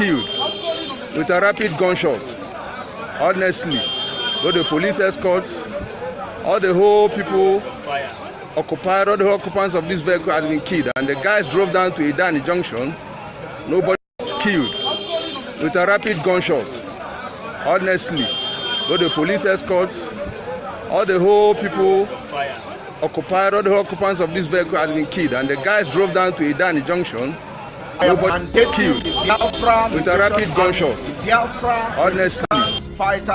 killed with a rapid gunshot. Honestly, all the police escorts, all the whole people occupied, all the whole occupants of this vehicle has been killed, and the guys drove down to Idani Junction. Nobody was killed with a rapid gunshot. Honestly, all the police escorts, all the whole people occupied, all the whole occupants of this vehicle has been killed, and the guys drove down to Idani Junction. Nobody was killed with a rapid gunshot. Honestly,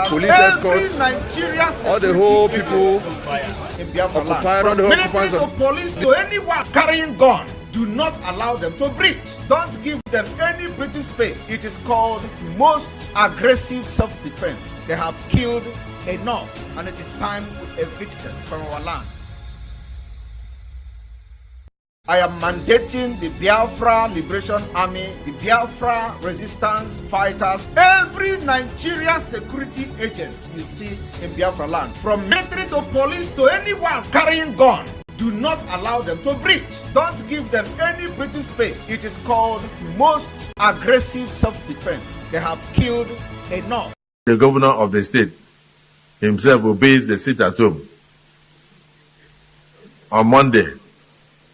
police escorts, all the whole people occupied, all the whole occupants of police to anyone carrying gun. Do not allow them to breathe. Don't give them any breathing space. It is called most aggressive self-defense. They have killed enough, and it is time to evict them from our land. I am mandating the Biafra Liberation Army, the Biafra resistance fighters, every Nigerian security agent you see in Biafra land, from military to police to anyone carrying gun. Do not allow them to breathe. Don't give them any breathing space. It is called most aggressive self-defense. They have killed enough. The governor of the state himself obeys the sit at home on Monday.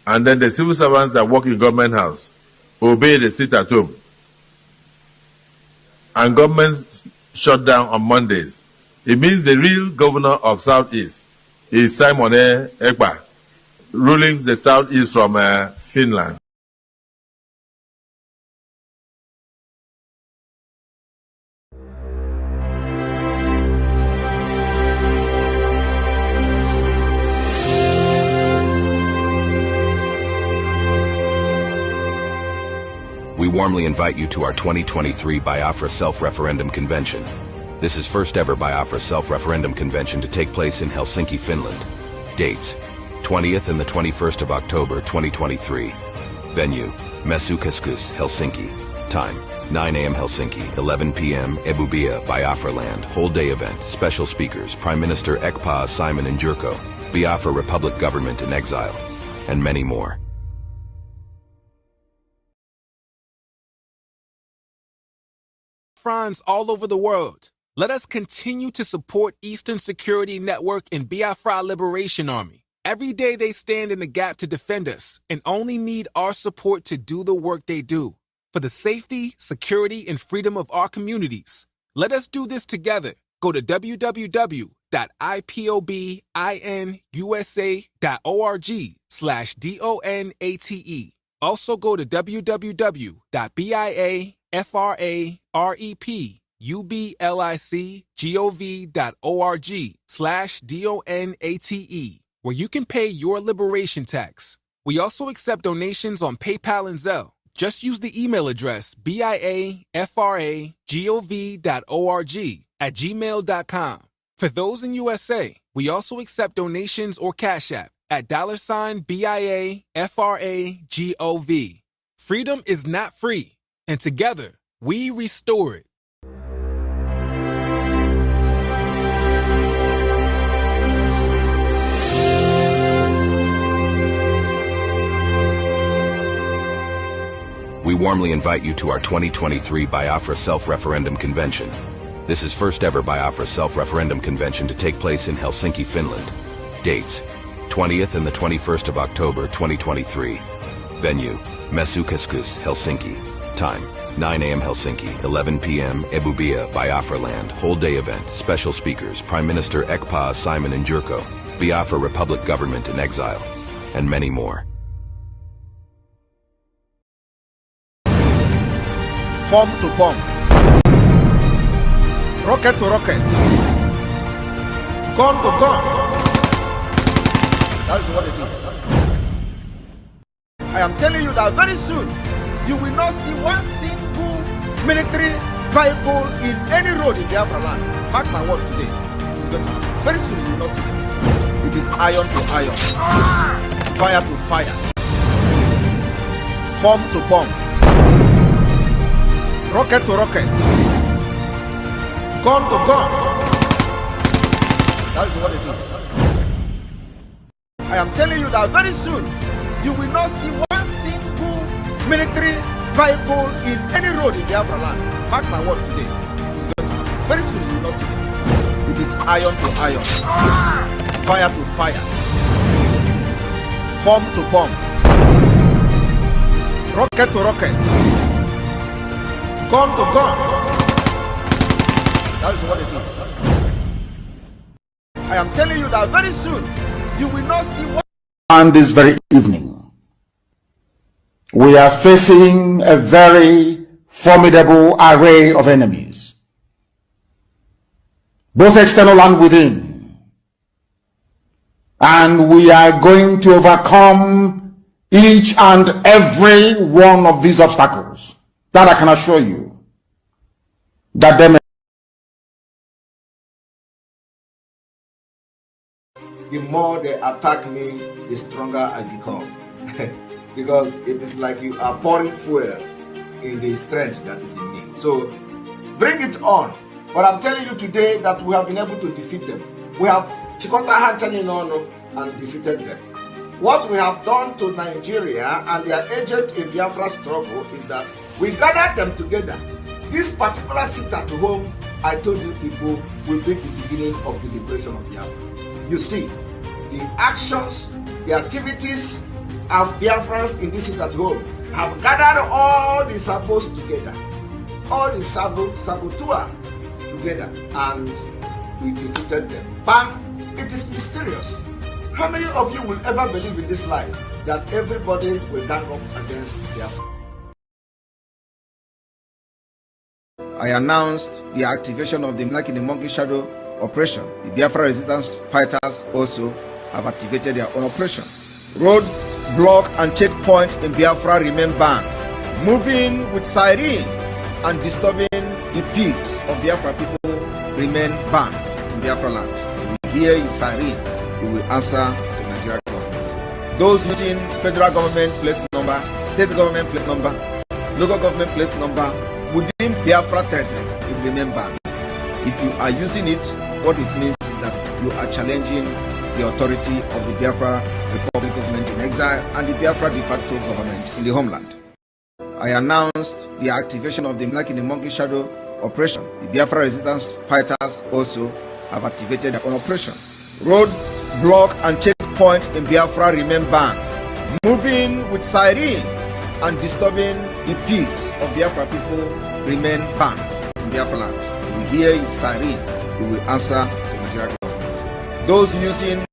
And then the civil servants that work in government house obey the sit at home. And government shut down on Mondays. It means the real governor of Southeast is Simon Ekpa, ruling the Southeast from Finland. We warmly invite you to our 2023 BIAFRA Self-Referendum Convention. This is first ever BIAFRA Self-Referendum Convention to take place in Helsinki, Finland. Dates: 20th and the 21st of October 2023. Venue: Mesukeskus, Helsinki. Time: 9 a.m. Helsinki, 11 p.m. Ebubia, Biafra Land. Whole day event. Special speakers: Prime Minister Ekpa Simon Njurko, Biafra Republic Government in Exile, and many more. Friends all over the world, let us continue to support Eastern Security Network and Biafra Liberation Army. Every day they stand in the gap to defend us and only need our support to do the work they do. For the safety, security, and freedom of our communities. Let us do this together. Go to www.ipobinUSA.org/DONATE. Also go to www.biafrarepublicgov.org/DONATE, where you can pay your liberation tax. We also accept donations on PayPal and Zelle. Just use the email address biafragov.org@gmail.com. For those in USA, we also accept donations or Cash App at $BIAFRAGOV. Freedom is not free, and together, we restore it. We warmly invite you to our 2023 BIAFRA Self-Referendum Convention. This is first ever BIAFRA Self-Referendum Convention to take place in Helsinki, Finland. Dates: 20th and the 21st of October 2023. Venue: Mesukeskus, Helsinki. Time: 9 a.m. Helsinki, 11 p.m. Ebubia, Biafra Land. Whole day event. Special speakers: Prime Minister Ekpa Simon Njurko, Biafra Republic Government in Exile, and many more. Bomb to bomb, rocket to rocket, gun to gun. That is what it is. I am telling you that very soon you will not see one single military vehicle in any road in Biafra land. Mark my word, today it's going to happen. Very soon you will not see it. It is iron to iron, fire to fire, bomb to bomb, rocket to rocket, gun to gun. That is what it is. I am telling you that very soon you will not see one single military vehicle in any road in Biafra land, mark my word today, it's going to happen. Very soon you will not see them. It is iron to iron, fire to fire, bomb to bomb, rocket to rocket, gun to gun. That is what it is. I am telling you that very soon you will not see what. And this very evening, we are facing a very formidable array of enemies, both external and within. And we are going to overcome each and every one of these obstacles. That I can assure you. That they may. The more they attack me, the stronger I become. Because it is like you are pouring fuel in the strength that is in me. So bring it on. But I'm telling you today that we have been able to defeat them. We have Chikota Hanchaninono and defeated them. What we have done to Nigeria and their agent in Biafra struggle is that we gathered them together. This particular sit at home, I told you people, will be the beginning of the liberation of Biafra. You see, the actions, the activities of Biafrans in this sit at home have gathered all the sabos together, all the saboteur together, and we defeated them. Bam! It is mysterious. How many of you will ever believe in this life that everybody will gang up against Biafra? I announced the activation of the Like in the Monkey Shadow operation. The Biafra resistance fighters also have activated their own operation. Road block and checkpoint in Biafra remain banned. Moving with siren and disturbing the peace of Biafra people remain banned in Biafra land. If you hear siren, you will answer the Nigerian government. Those using federal government plate number, state government plate number, local government plate number within Biafra territory, it remain banned. If you are using it, what it means is that you are challenging the authority of the Biafra Republic government in exile and the Biafra de facto government in the homeland. I announced the activation of the Like in the Monkey Shadow operation. The Biafra resistance fighters also have activated their own operation. Road block and checkpoint in Biafra remain banned. Moving with siren and disturbing the peace of Biafra people remain banned in Biafra land. If you hear his siren, you will answer the Nigerian government. Those using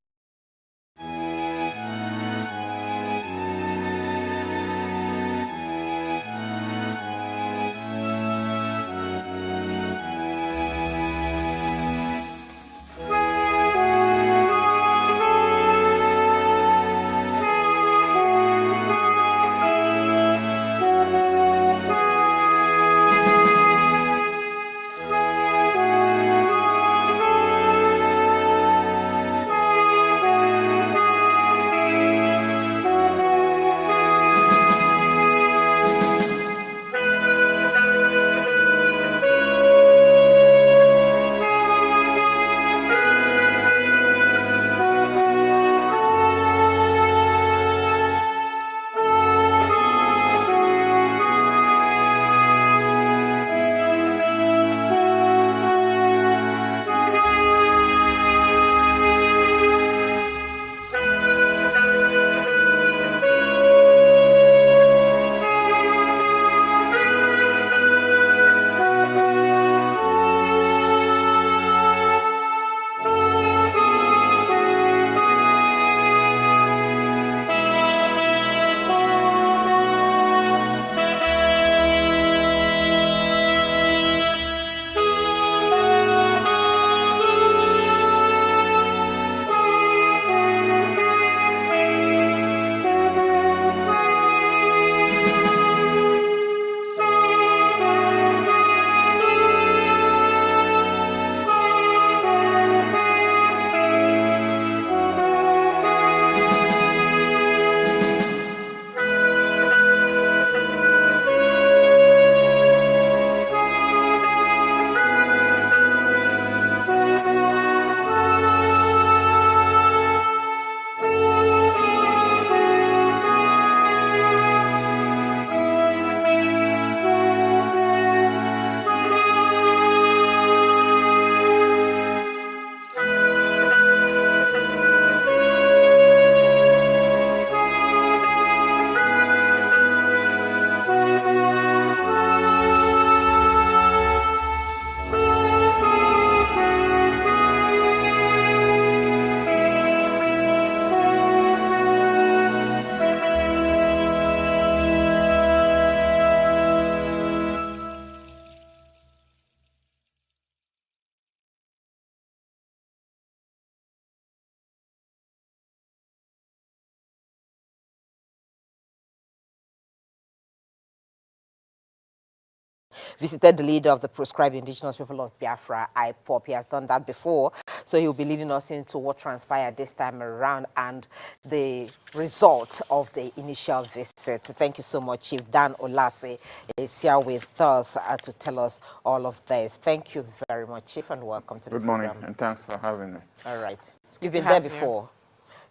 visited the leader of the proscribed indigenous people of Biafra, IPOP. He has done that before. So he'll be leading us into what transpired this time around and the result of the initial visit. Thank you so much. Chief Dan Olase is here with us to tell us all of this. Thank you very much, Chief, and welcome to the program. Good morning, and thanks for having me. All right. You've been there before.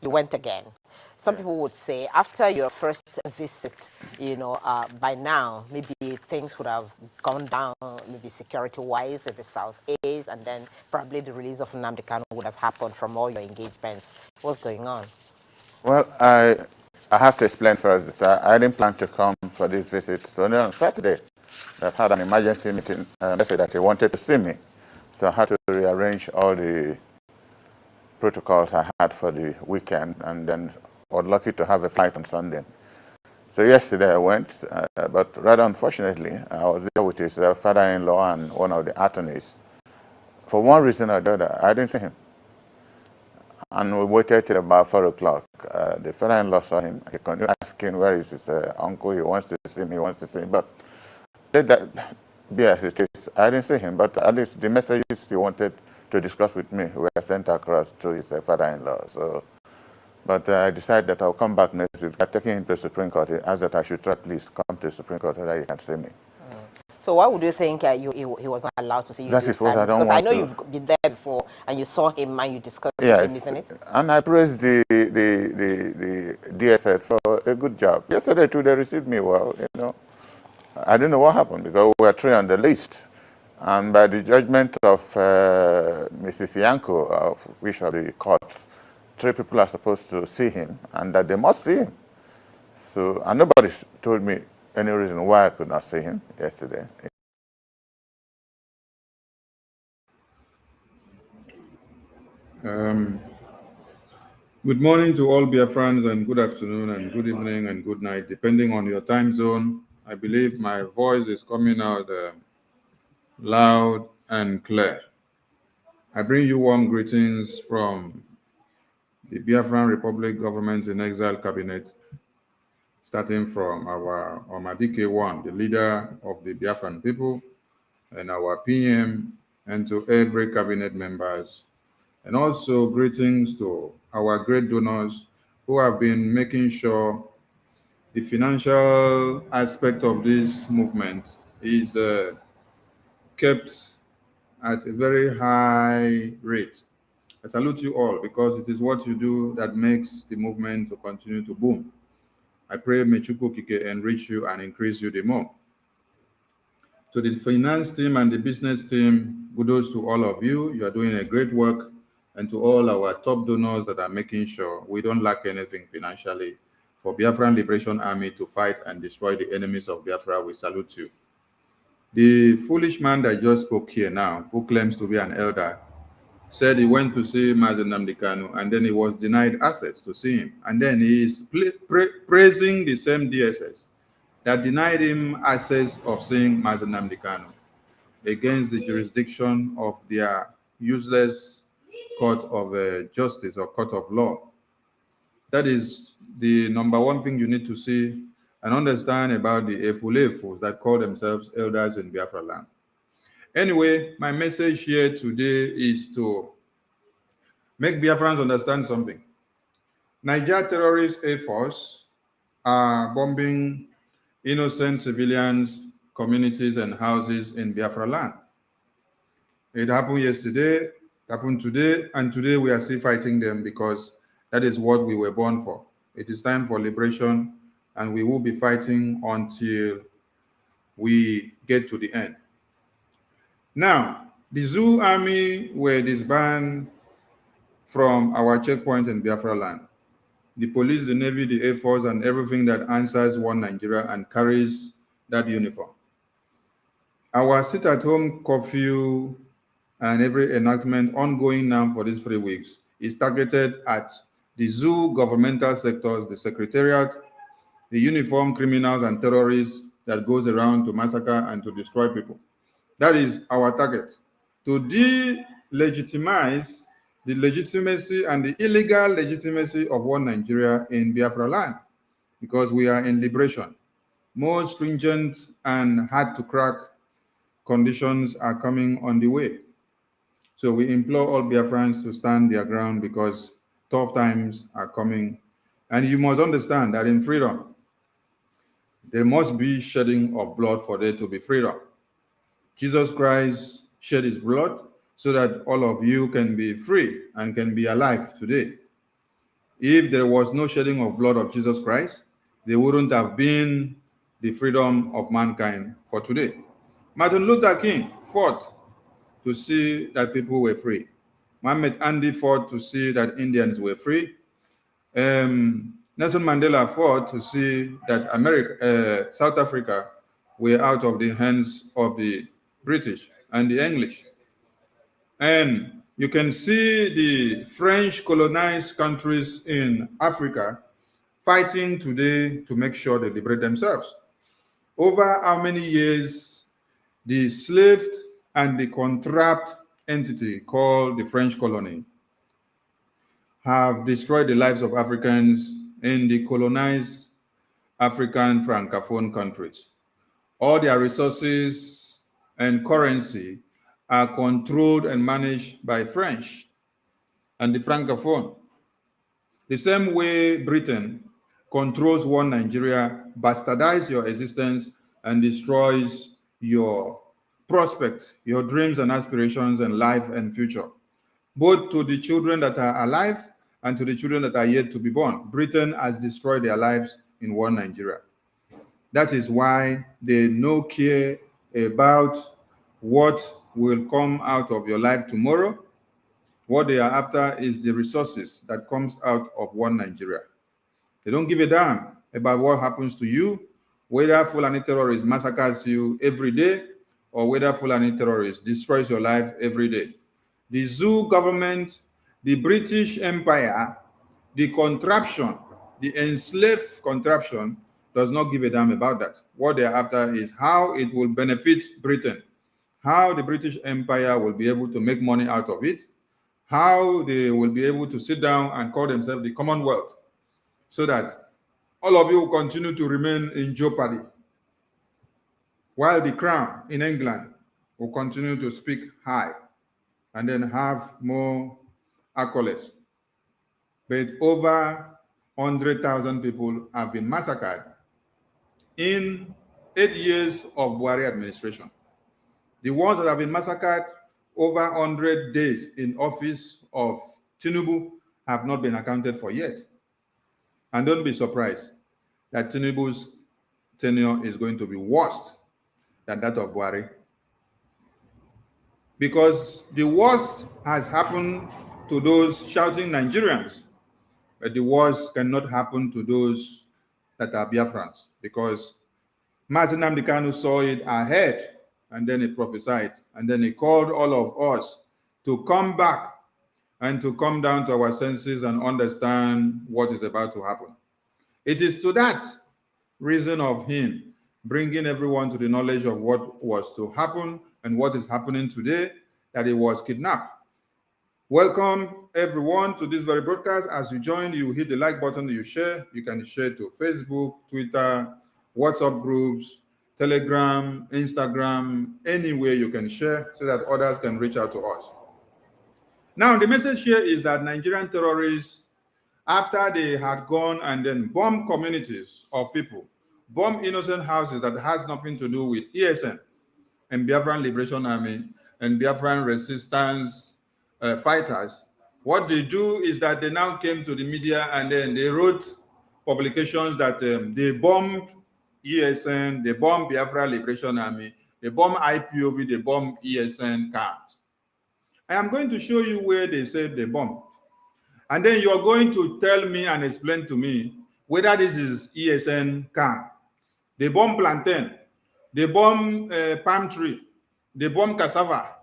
You went again. Some people would say after your first visit, by now, maybe things would have gone down, maybe security-wise in the southeast, and then probably the release of Nnamdi Kanu would have happened from all your engagements. What's going on? Well, I have to explain first that I didn't plan to come for this visit. So on Saturday, I've had an emergency meeting, and they said that they wanted to see me. So I had to rearrange all the protocols I had for the weekend, and then I was lucky to have a flight on Sunday. So yesterday I went, but rather unfortunately, I was there with his father-in-law and one of the attorneys. For one reason or the other, I didn't see him. And we waited till about 4 o'clock. The father-in-law saw him. He continued asking, where is his uncle? He wants to see me, he wants to see me. But let that be as it is. I didn't see him, but at least the messages he wanted to discuss with me were sent across to his father-in-law. So, but I decided that I'll come back next week. I'm taking him to the Supreme Court. He asked that I should try, please come to the Supreme Court so that he can see me. So why would you think he was not allowed to see you That this is what time? I don't because want I know to. you've been there before and you saw him and you discussed with him, isn't it? And I praise the DSS for a good job. Yesterday too, they received me well, I didn't know what happened because we were 3 on the list. And by the judgment of Mrs. Yanko, of which of the courts, 3 people are supposed to see him and that they must see him. So, and nobody told me any reason why I could not see him yesterday. Good morning to all Biafrans, and good afternoon and good evening and good night, depending on your time zone. I believe my voice is coming out loud and clear. I bring you warm greetings from the Biafran Republic Government in Exile Cabinet, starting from our Omadike One, the leader of the Biafran people, and our PM, and to every cabinet members. And also greetings to our great donors who have been making sure the financial aspect of this movement is kept at a very high rate. I salute you all because it is what you do that makes the movement to continue to boom. I pray may Chukwu Okike enrich you and increase you the more. To the finance team and the business team, kudos to all of you. You are doing a great work. And to all our top donors that are making sure we don't lack anything financially for Biafran Liberation Army to fight and destroy the enemies of Biafra, we salute you. The foolish man that just spoke here now, who claims to be an elder, said he went to see Mazen Nnamdi Kanu and then he was denied access to see him. And then he is praising the same DSS that denied him access of seeing Mazen Nnamdi Kanu against the jurisdiction of their useless court of justice or court of law. That is the number one thing you need to see and understand about the Efulefus that call themselves elders in Biafra land. Anyway, my message here today is to make Biafrans understand something. Niger terrorist Airforce are bombing innocent civilians, communities, and houses in Biafra land. It happened yesterday, it happened today, and today we are still fighting them because that is what we were born for. It is time for liberation, and we will be fighting until we get to the end. Now, the Zoo Army were disbanded from our checkpoint in Biafra land. The police, the Navy, the Air Force, and everything that answers one Nigeria and carries that uniform. Our sit-at-home curfew and every enactment ongoing now for these 3 weeks is targeted at the zoo governmental sectors, the secretariat, the uniformed criminals and terrorists that goes around to massacre and to destroy people. That is our target, to delegitimize the legitimacy and the illegal legitimacy of one Nigeria in Biafra land, because we are in liberation. More stringent and hard to crack conditions are coming on the way. So we implore all Biafrans to stand their ground because tough times are coming. And you must understand that in freedom, there must be shedding of blood for there to be freedom. Jesus Christ shed his blood so that all of you can be free and can be alive today. If there was no shedding of blood of Jesus Christ, there wouldn't have been the freedom of mankind for today. Martin Luther King fought to see that people were free. Muhammad Gandhi fought to see that Indians were free. Nelson Mandela fought to see that South Africa were out of the hands of the British and the English. And you can see the French colonized countries in Africa fighting today to make sure they liberate themselves. Over how many years the slaved and the contract entity called the French colony have destroyed the lives of Africans in the colonized African Francophone countries. All their resources and currency are controlled and managed by French and the Francophone. The same way Britain controls one Nigeria, bastardizes your existence, and destroys your prospects, your dreams and aspirations and life and future, both to the children that are alive and to the children that are yet to be born. Britain has destroyed their lives in one Nigeria. That is why they no care about what will come out of your life tomorrow. What they are after is the resources that comes out of one Nigeria. They don't give a damn about what happens to you, whether Fulani terrorist massacres you every day or whether Fulani terrorist destroys your life every day. The zoo government, the British Empire, the contraption, the enslaved contraption does not give a damn about that. What they're after is how it will benefit Britain, how the British Empire will be able to make money out of it, how they will be able to sit down and call themselves the Commonwealth, so that all of you will continue to remain in jeopardy, while the crown in England will continue to speak high and then have more accolades. But over 100,000 people have been massacred in 8 years of Buhari administration. The ones that have been massacred over 100 days in office of Tinubu have not been accounted for yet. And don't be surprised that Tinubu's tenure is going to be worse than that of Buhari. Because the worst has happened to those shouting Nigerians, but the worst cannot happen to those that are Biafrans, because Mazi Nnamdi Kanu saw it ahead, and then he prophesied, and then he called all of us to come back and to come down to our senses and understand what is about to happen. It is to that reason of him bringing everyone to the knowledge of what was to happen and what is happening today that he was kidnapped. Welcome everyone to this very broadcast. As you join, you hit the like button, you share. You can share to Facebook, Twitter, WhatsApp groups, Telegram, Instagram, anywhere you can share so that others can reach out to us. Now, the message here is that Nigerian terrorists, after they had gone and then bombed communities of people, bombed innocent houses that has nothing to do with ESN and Biafran Liberation Army and Biafran resistance fighters, what they do is that they now came to the media and then they wrote publications that they bombed ESN, they bombed Biafra Liberation Army, they bombed IPOB, they bombed ESN camps. I am going to show you where they said they bombed. And then you're going to tell me and explain to me whether this is ESN camp. They bomb plantain, they bomb palm tree, they bomb cassava,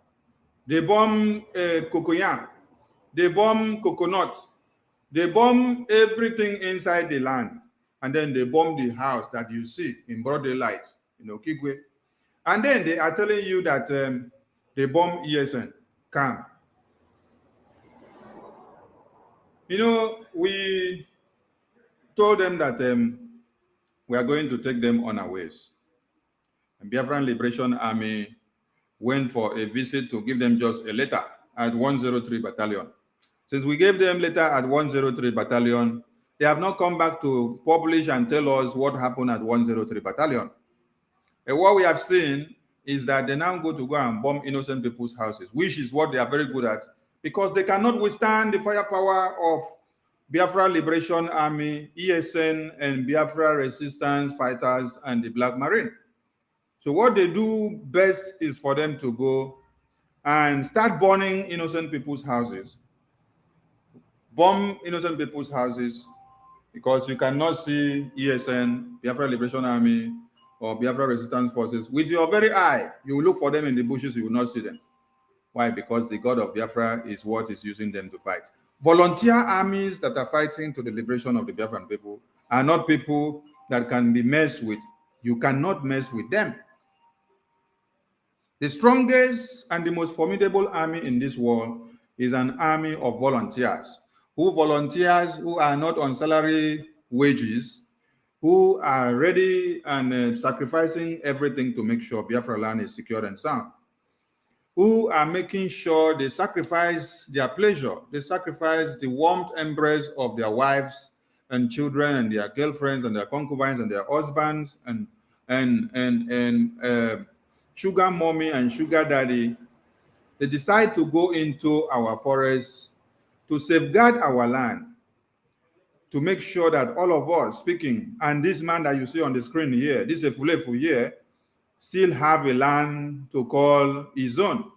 they bomb cocoyam, they bomb coconut, they bomb everything inside the land. And then they bomb the house that you see in broad daylight in Okigwe. And then they are telling you that they bomb ESN camp. You know, we told them that we are going to take them unawares. And Biafran Liberation Army went for a visit to give them just a letter at 103 Battalion. Since we gave them letter at 103 Battalion, they have not come back to publish and tell us what happened at 103 Battalion. And what we have seen is that they now go and bomb innocent people's houses, which is what they are very good at, because they cannot withstand the firepower of Biafra Liberation Army, ESN, and Biafra Resistance Fighters, and the Black Marine. So what they do best is for them to go and start burning innocent people's houses. Bomb innocent people's houses, because you cannot see ESN, Biafra Liberation Army, or Biafra Resistance Forces with your very eye. You will look for them in the bushes, you will not see them. Why? Because the God of Biafra is what is using them to fight. Volunteer armies that are fighting to the liberation of the Biafran people are not people that can be messed with. You cannot mess with them. The strongest and the most formidable army in this world is an army of volunteers, who are not on salary wages, who are ready and sacrificing everything to make sure Biafra land is secure and sound, who are making sure they sacrifice their pleasure, they sacrifice the warmth embrace of their wives and children and their girlfriends and their concubines and their husbands and sugar mommy and sugar daddy. They decide to go into our forests to safeguard our land, to make sure that all of us speaking, and this man that you see on the screen here, this Efulefu here, still have a land to call his own.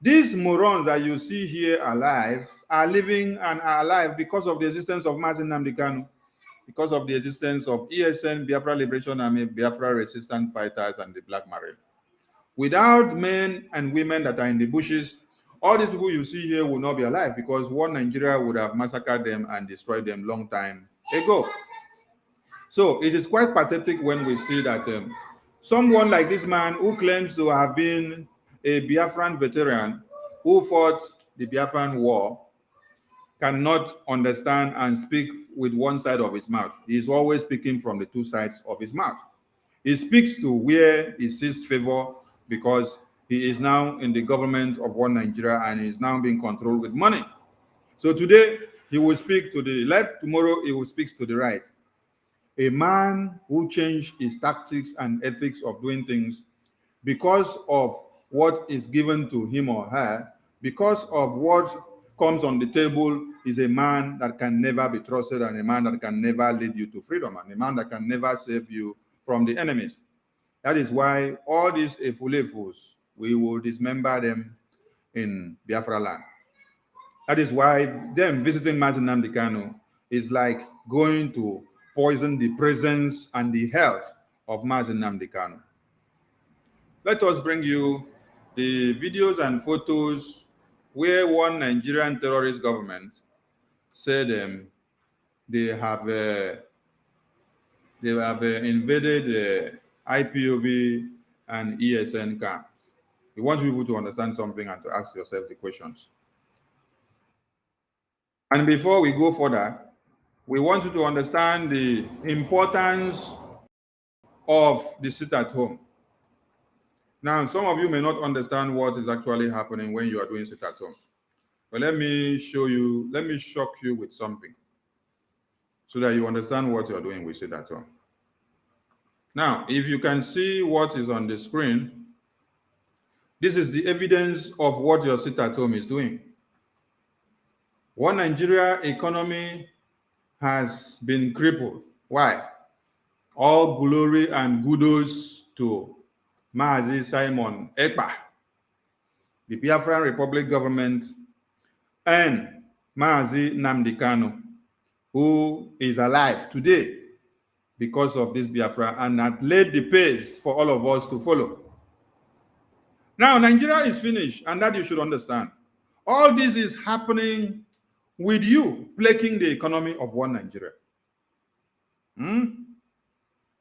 These morons that you see here alive are living and are alive because of the existence of Mazi Nnamdi Kanu, because of the existence of ESN, Biafra Liberation Army, Biafra Resistance Fighters, and the Black Marine. Without men and women that are in the bushes, all these people you see here will not be alive, because one Nigeria would have massacred them and destroyed them long time ago. So it is quite pathetic when we see that someone like this man, who claims to have been a Biafran veteran who fought the Biafran war, cannot understand and speak with one side of his mouth. He is always speaking from the two sides of his mouth. He speaks to where he sees favor, because he is now in the government of one Nigeria and is now being controlled with money. So today he will speak to the left, tomorrow he will speak to the right. A man who changed his tactics and ethics of doing things because of what is given to him or her, because of what comes on the table, is a man that can never be trusted, and a man that can never lead you to freedom, and a man that can never save you from the enemies. That is why all these Efulefus, we will dismember them in Biafra land. That is why them visiting Mazi Nnamdi Kanu is like going to poison the presence and the health of Mazi Nnamdi Kanu. Let us bring you the videos and photos where one Nigerian terrorist government said they have invaded IPOB and ESN camps. We want people to understand something and to ask yourself the questions. And before we go further, we want you to understand the importance of the sit at home. Now, some of you may not understand what is actually happening when you are doing sit at home. But let me show you, let me shock you with something so that you understand what you are doing with sit at home. Now, if you can see what is on the screen, this is the evidence of what your sit at home is doing. One Nigeria economy has been crippled. Why? All glory and kudos to Mazi Simon Ekpa, the Biafran Republic government, and Mazi Nnamdi Kanu, who is alive today because of this Biafra and had laid the pace for all of us to follow. Now, Nigeria is finished, and that you should understand. All this is happening with you plaguing the economy of one Nigeria. When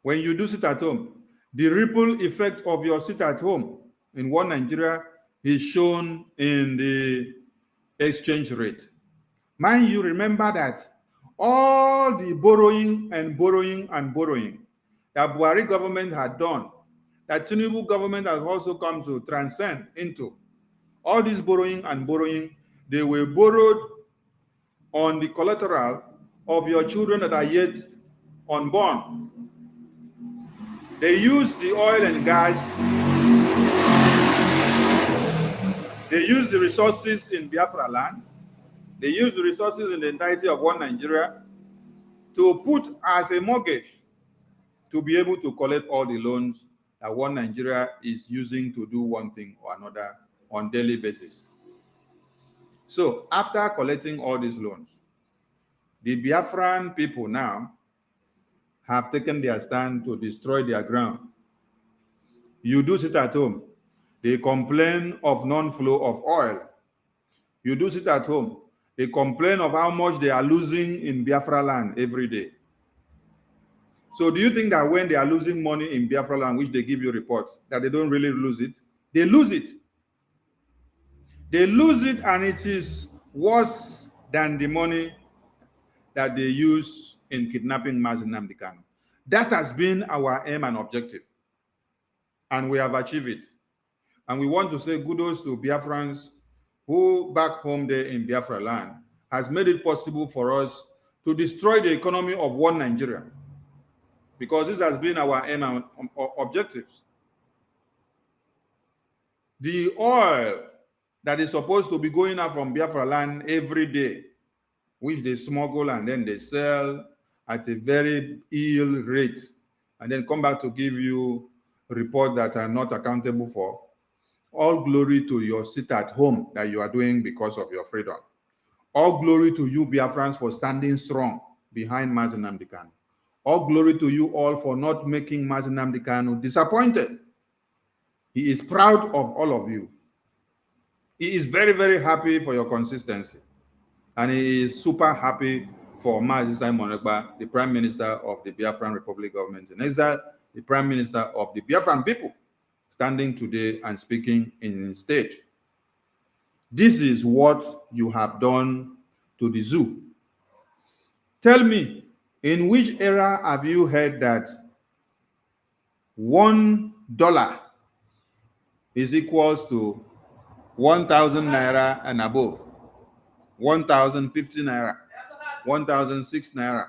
you do sit at home, the ripple effect of your sit at home in one Nigeria is shown in the exchange rate. Mind you, remember that all the borrowing and borrowing and borrowing that Buhari government had done, that Tinubu government has also come to transcend into. All this borrowing and borrowing, they were borrowed on the collateral of your children that are yet unborn. They use the oil and gas. They use the resources in Biafra land. They use the resources in the entirety of one Nigeria to put as a mortgage to be able to collect all the loans that one Nigeria is using to do one thing or another on daily basis. So after collecting all these loans, the Biafran people now have taken their stand to destroy their ground. You do sit at home. They complain of non-flow of oil. You do sit at home. They complain of how much they are losing in Biafra land every day. So do you think that when they are losing money in Biafra land, which they give you reports, that they don't really lose it? They lose it. They lose it, and it is worse than the money that they use in kidnapping Mazi Nnamdi Kanu. That has been our aim and objective, and we have achieved it. And we want to say kudos to Biafrans who back home there in Biafra land has made it possible for us to destroy the economy of one Nigeria, because this has been our aim and objectives. The oil that is supposed to be going out from Biafra land every day, which they smuggle and then they sell at a very ill rate, and then come back to give you reports that are not accountable for. All glory to your sit at home that you are doing because of your freedom. All glory to you, Biafrans, for standing strong behind Mazi Nnamdi Kanu. All glory to you all for not making Mazi Nnamdi Kanu disappointed. He is proud of all of you. He is very, very happy for your consistency. And he is super happy for Mazi Simon Ekpa, the Prime Minister of the Biafran Republic government in exile, the Prime Minister of the Biafran people, standing today and speaking in state. This is what you have done to the zoo. Tell me, in which era have you heard that $1 is equals to 1,000 naira and above? 1,050 naira, 1,006 naira,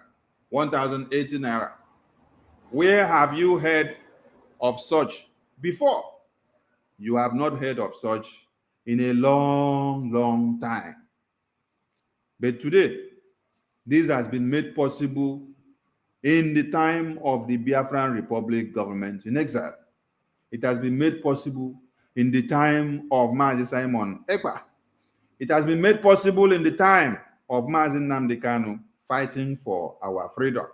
1,080 naira. Where have you heard of such before? You have not heard of such in a long, long time. But today, this has been made possible in the time of the Biafran Republic government in exile. It has been made possible in the time of Mazi Simon Ekpa. It has been made possible in the time of Mazi Nnamdi Kanu fighting for our freedom,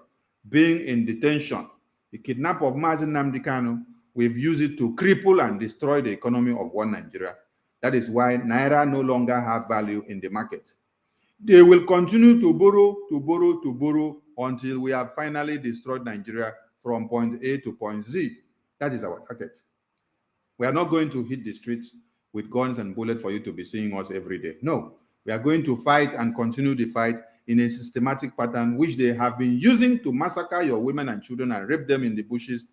being in detention. The kidnap of Mazi Nnamdi Kanu, we've used it to cripple and destroy the economy of one Nigeria. That is why Naira no longer have value in the market. They will continue to borrow until we have finally destroyed Nigeria from point A to point Z. That is our target. We are not going to hit the streets with guns and bullets for you to be seeing us every day. No, we are going to fight and continue the fight in a systematic pattern which they have been using to massacre your women and children and rape them in the bushes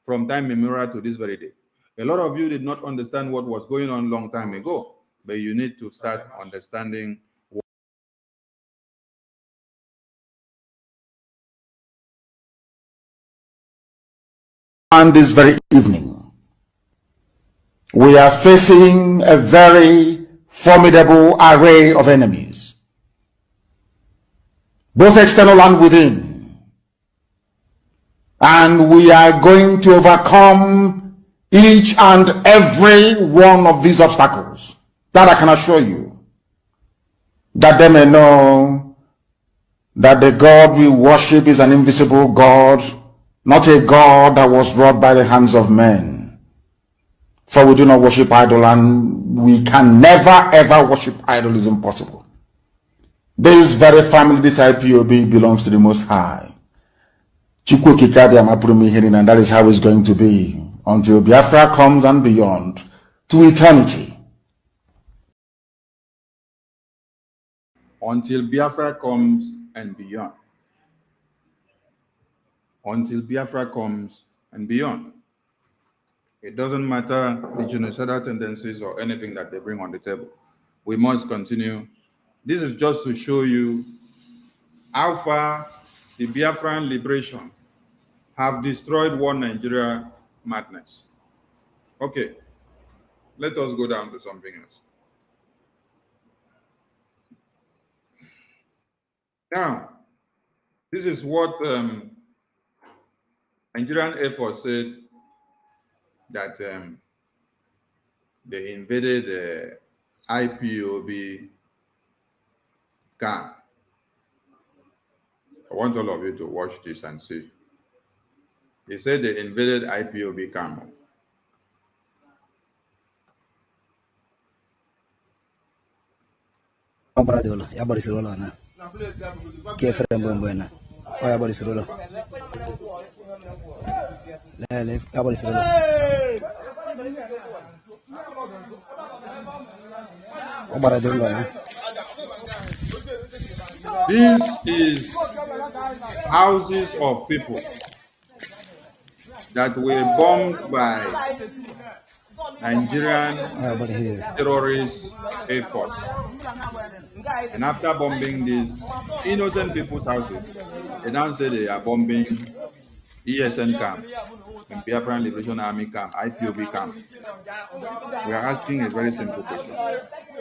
from time immemorial to this very day. A lot of you did not understand what was going on long time ago, but you need to start understanding. And this very evening, we are facing a very formidable array of enemies, both external and within. And we are going to overcome each and every one of these obstacles. That I can assure you, that they may know that the God we worship is an invisible God, not a God that was wrought by the hands of men. For we do not worship idol, and we can never ever worship idol. Is impossible. This very family, this IPOB, belongs to the Most High. And that is how it's going to be until Biafra comes and beyond, to eternity. Until Biafra comes and beyond. Until Biafra comes and beyond. It doesn't matter the genocidal tendencies or anything that they bring on the table. We must continue. This is just to show you how far the Biafran liberation have destroyed one Nigeria madness. Okay, let us go down to something else. Now, this is what Nigerian Airforce said that they invaded the IPOB camp. I want all of you to watch this and see. They said they invaded IPOB camp. This is houses of people that were bombed by Nigerian terrorist Airforce. And after bombing these innocent people's houses, they now say they are bombing ESN camp, and Biafran Liberation Army camp, IPOB camp. We are asking a very simple question.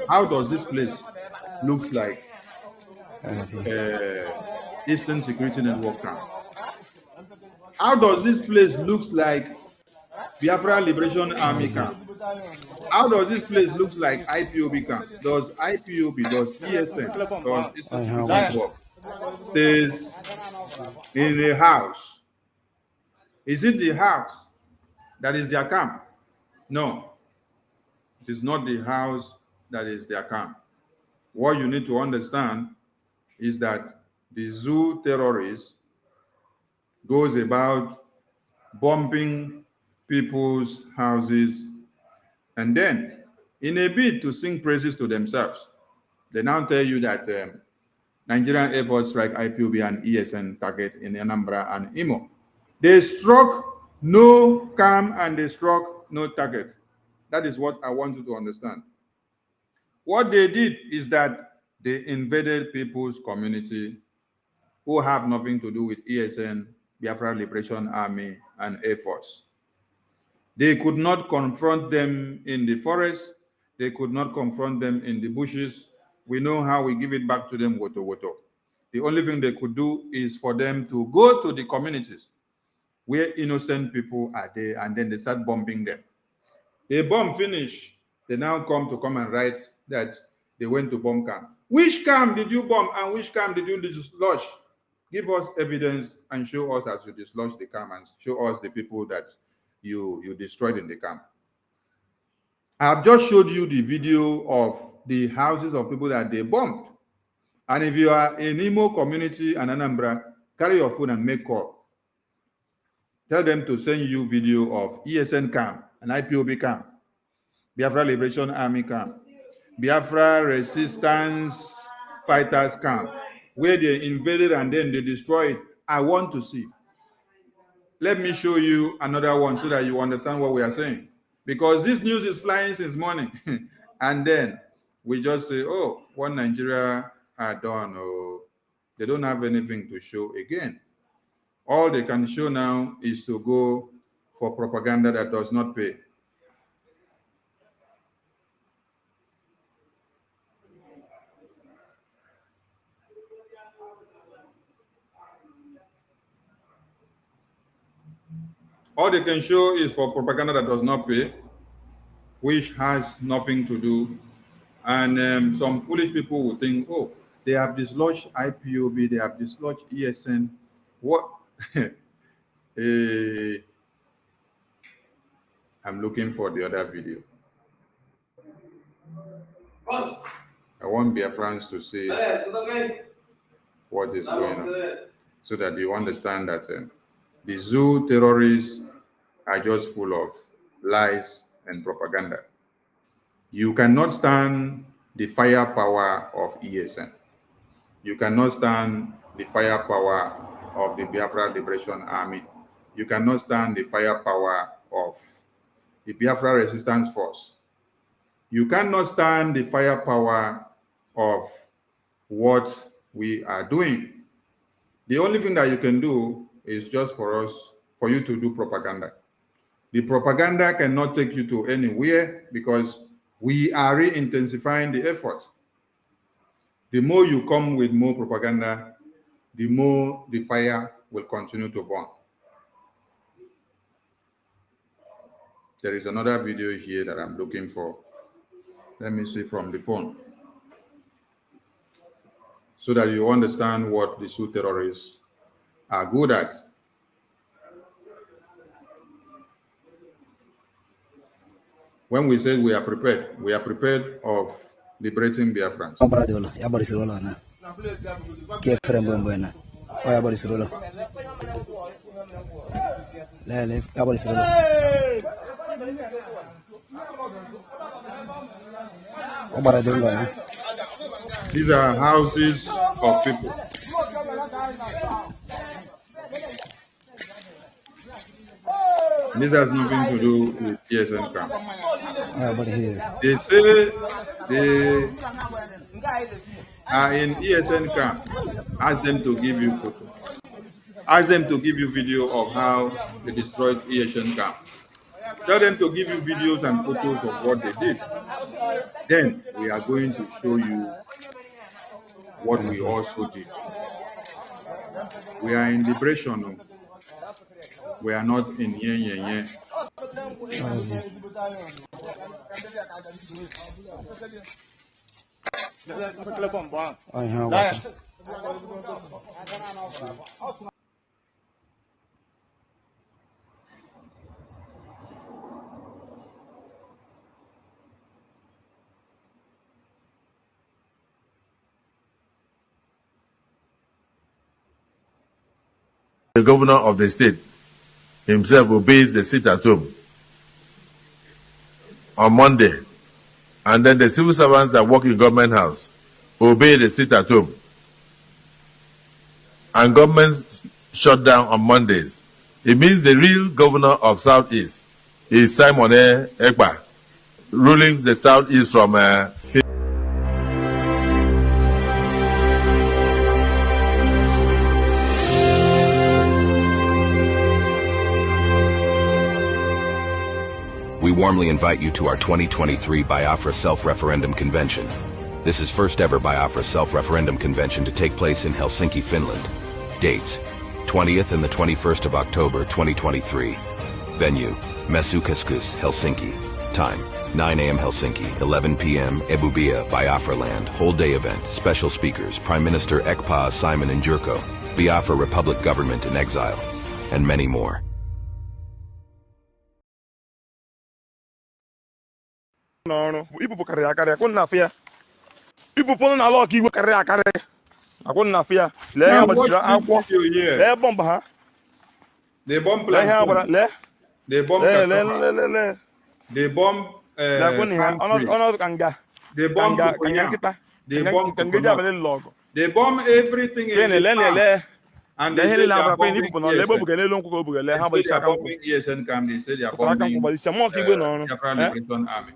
How does this place look like Eastern Security Network camp? How does this place look like Biafra Liberation Army camp? How does this place look like IPOB camp? Does IPOB, does ESN, does Eastern Security Network stays in a house? Is it the house that is their camp? No, it is not the house that is their camp. What you need to understand is that the zoo terrorist goes about bombing people's houses, and then in a bid to sing praises to themselves, they now tell you that Nigerian Air Force strike IPOB and ESN target in Anambra and Imo. They struck no camp and they struck no target. That is what I want you to understand. What they did is that they invaded people's community who have nothing to do with ESN, Biafra Liberation Army, and Air Force. They could not confront them in the forest. They could not confront them in the bushes. We know how we give it back to them, woto woto. The only thing they could do is for them to go to the communities where innocent people are there, and then they start bombing them. They bomb finish, they now come and write that they went to bomb camp. Which camp did you bomb and which camp did you dislodge? Give us evidence and show us as you dislodge the camp and show us the people that you destroyed in the camp. I have just showed you the video of the houses of people that they bombed. And if you are in Imo community and Anambra, carry your phone and make call. Tell them to send you video of ESN camp, an IPOB camp, Biafra Liberation Army camp, Biafra Resistance Fighters camp, where they invaded and then they destroyed. I want to see. Let me show you another one so that you understand what we are saying. Because this news is flying since morning. And then we just say, oh, one Nigeria are done. Oh, they don't have anything to show again. All they can show now is to go for propaganda that does not pay. All they can show is for propaganda that does not pay, which has nothing to do. And some foolish people will think, oh, they have dislodged IPOB, they have dislodged ESN. What? I'm looking for the other video. I want Biafrans to see what is going on so that you understand that the zoo terrorists are just full of lies and propaganda. You cannot stand the firepower of ESN. You cannot stand the firepower of the Biafra Liberation Army. You cannot stand the firepower of the Biafra Resistance Force. You cannot stand the firepower of what we are doing. The only thing that you can do is just for you to do propaganda. The propaganda cannot take you to anywhere because we are re-intensifying the effort. The more you come with more propaganda, the more the fire will continue to burn. There is another video here that I'm looking for. Let me see from the phone, so that you understand what the two terrorists are good at. When we say we are prepared of liberating Biafrans. These are houses of people. This has nothing to do with ESN camp. They say they are in ESN camp. Ask them to give you photo. Ask them to give you video of how they destroyed ESN camp. Tell them to give you videos and photos of what they did. Then we are going to show you what we also did. We are in liberation. We are not in yen. The governor of the state himself obeys the sit at home on Monday, and then the civil servants that work in government house obey the sit at home, and government shut down on Mondays. It means the real governor of Southeast is Simon Ekpa, ruling the Southeast from We warmly invite you to our 2023 BIAFRA Self-Referendum Convention. This is first ever BIAFRA Self-Referendum Convention to take place in Helsinki, Finland. Dates: 20th and the 21st of October 2023. Venue: Mesukeskus, Helsinki. Time: 9 a.m. Helsinki, 11 p.m. Ebubia, Biafra Land. Whole day event. Special speakers: Prime Minister Ekpa Simon Njurko, Biafra Republic Government in Exile, and many more. No, ibu karya karya kun na fia. Ibu pon na lo ki karya karya. Akun na fia. Le ya ba jira akwo. Le bomb ha. They bomb Le ha bara le. They bomb le. They bomb La kun ha ono kanga. They bomb kanga kita. They bomb kanga ba le logo. They bomb everything in le. And they say they are bombing ESN. They say they are bombing Biafra Liberation Army.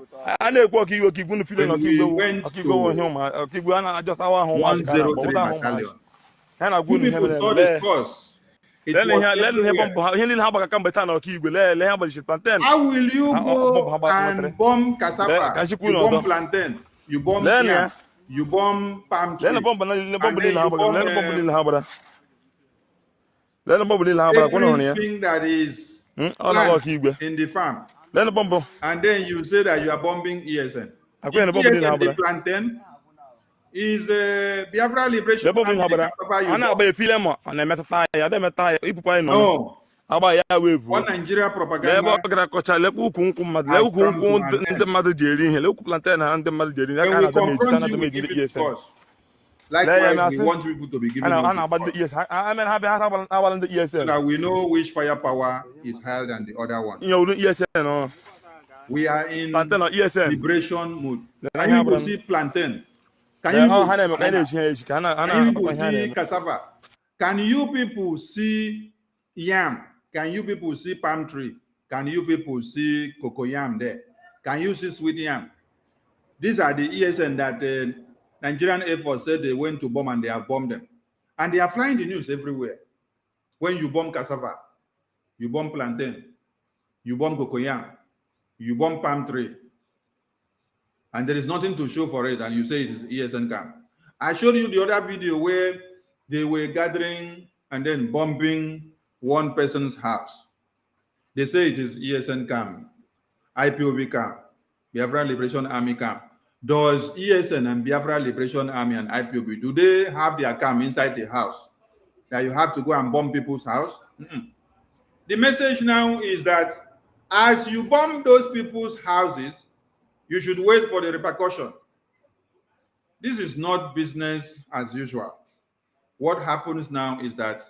We went to 103 battalion. You people saw this course. How will you go and bomb cassava? You bomb plantain. You bomb yam. You bomb palm tree. Everything that is in the farm. And then you say that you are bombing ESN. ESN, the plantain, is Biafra Liberation Army. No. One Nigeria propaganda. When we confront you, we give it to us. Likewise, we want people to be given so that we know which firepower is held and the other one. We are in liberation mode. Can you people see plantain? Can you people see cassava? Can you people see yam? Can you people see palm tree? Can you people see cocoyam there? Can you see sweet yam? These are the ESN that Nigerian Air Force said they went to bomb and they have bombed them. And they are flying the news everywhere. When you bomb cassava, you bomb plantain, you bomb cocoyam, you bomb palm tree, and there is nothing to show for it, and you say it is ESN camp. I showed you the other video where they were gathering and then bombing one person's house. They say it is ESN camp, IPOB camp, Biafra Liberation Army camp. Does ESN and Biafra Liberation Army and IPOB, do they have their camp inside the house that you have to go and bomb people's house? The message now is that as you bomb those people's houses, you should wait for the repercussion. This is not business as usual. What happens now is that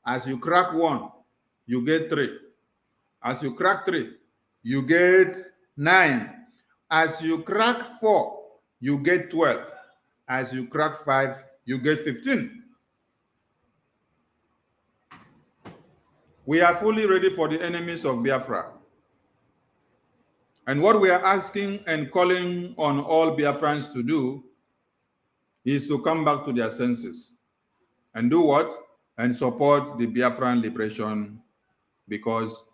as you crack one, you get 3. As you crack 3, you get 9. As you crack 4, you get 12. As you crack 5, you get 15. We are fully ready for the enemies of Biafra. And what we are asking and calling on all Biafrans to do is to come back to their senses and do what? And support the Biafran liberation, because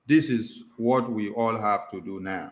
this is what we all have to do now.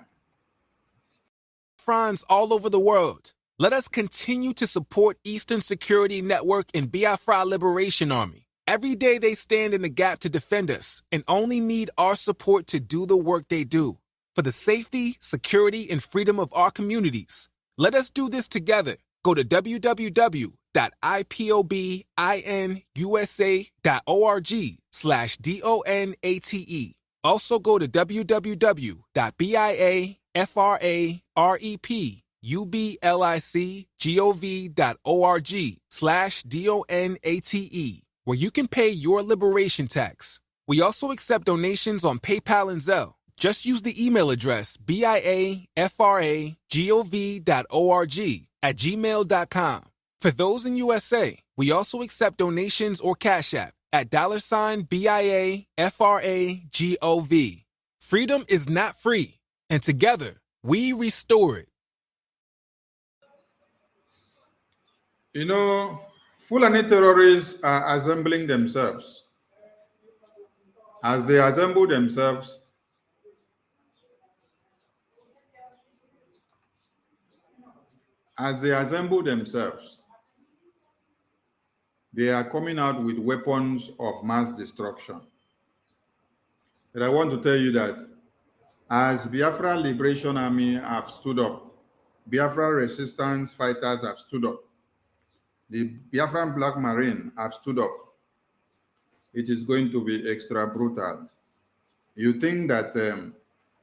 Friends all over the world, let us continue to support Eastern Security Network and Biafra Liberation Army. Every day they stand in the gap to defend us and only need our support to do the work they do. For the safety, security, and freedom of our communities. Let us do this together. Go to www.ipobinUSA.org/DONATE. Also go to www.biafrarepublicgov.org/DONATE, where you can pay your liberation tax. We also accept donations on PayPal and Zelle. Just use the email address biafragov.org@gmail.com. For those in USA, we also accept donations or Cash App at $BIAFRAGOV. Freedom is not free, and together we restore it. You know, Fulani terrorists are assembling themselves. As they assemble themselves, they are coming out with weapons of mass destruction. But I want to tell you that as Biafra Liberation Army have stood up, Biafra resistance fighters have stood up, the Biafran Black Marine have stood up, it is going to be extra brutal. You think that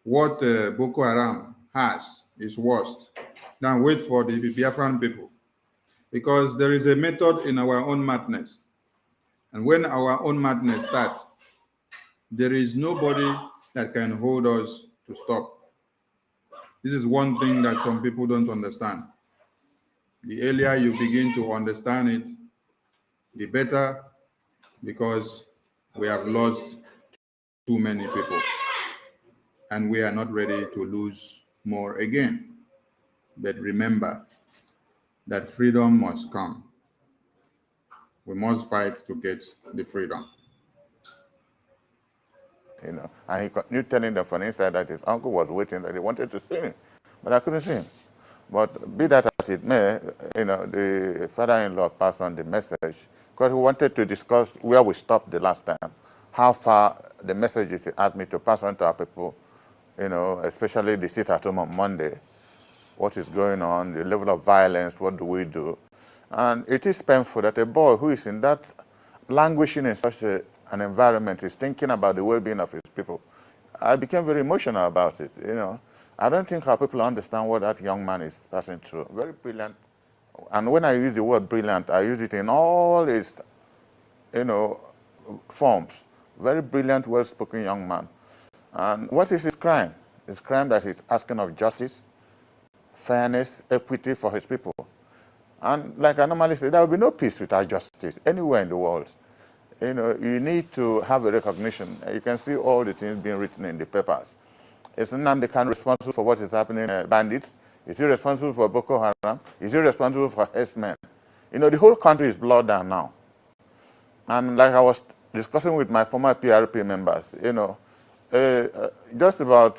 what Boko Haram has is worst? Now wait for the Biafran people. Because there is a method in our own madness. And when our own madness starts, there is nobody that can hold us to stop. This is one thing that some people don't understand. The earlier you begin to understand it, the better, because we have lost too many people. And we are not ready to lose more again. But remember that freedom must come. We must fight to get the freedom. You know, and he continued telling them from inside that his uncle was waiting, that he wanted to see him, but I couldn't see him. But be that as it may, you know, the father-in-law passed on the message because he wanted to discuss where we stopped the last time, how far the messages he asked me to pass on to our people, you know, especially the sit-at-home on Monday, what is going on, the level of violence, what do we do? And it is painful that a boy who is in that, languishing in such an environment, is thinking about the well-being of his people. I became very emotional about it, you know. I don't think our people understand what that young man is passing through. Very brilliant. And when I use the word brilliant, I use it in all its, you know, forms. Very brilliant, well-spoken young man. And what is his crime? His crime that he's asking of justice, fairness, equity for his people. And like I normally say, there will be no peace without justice anywhere in the world. You need to have a recognition. You can see all the things being written in the papers. Is Nnamdi Kanu responsible for what is happening bandits? Is he responsible for Boko Haram? Is he responsible for herdsmen? The whole country is blood down now. And like I was discussing with my former PRP members, just about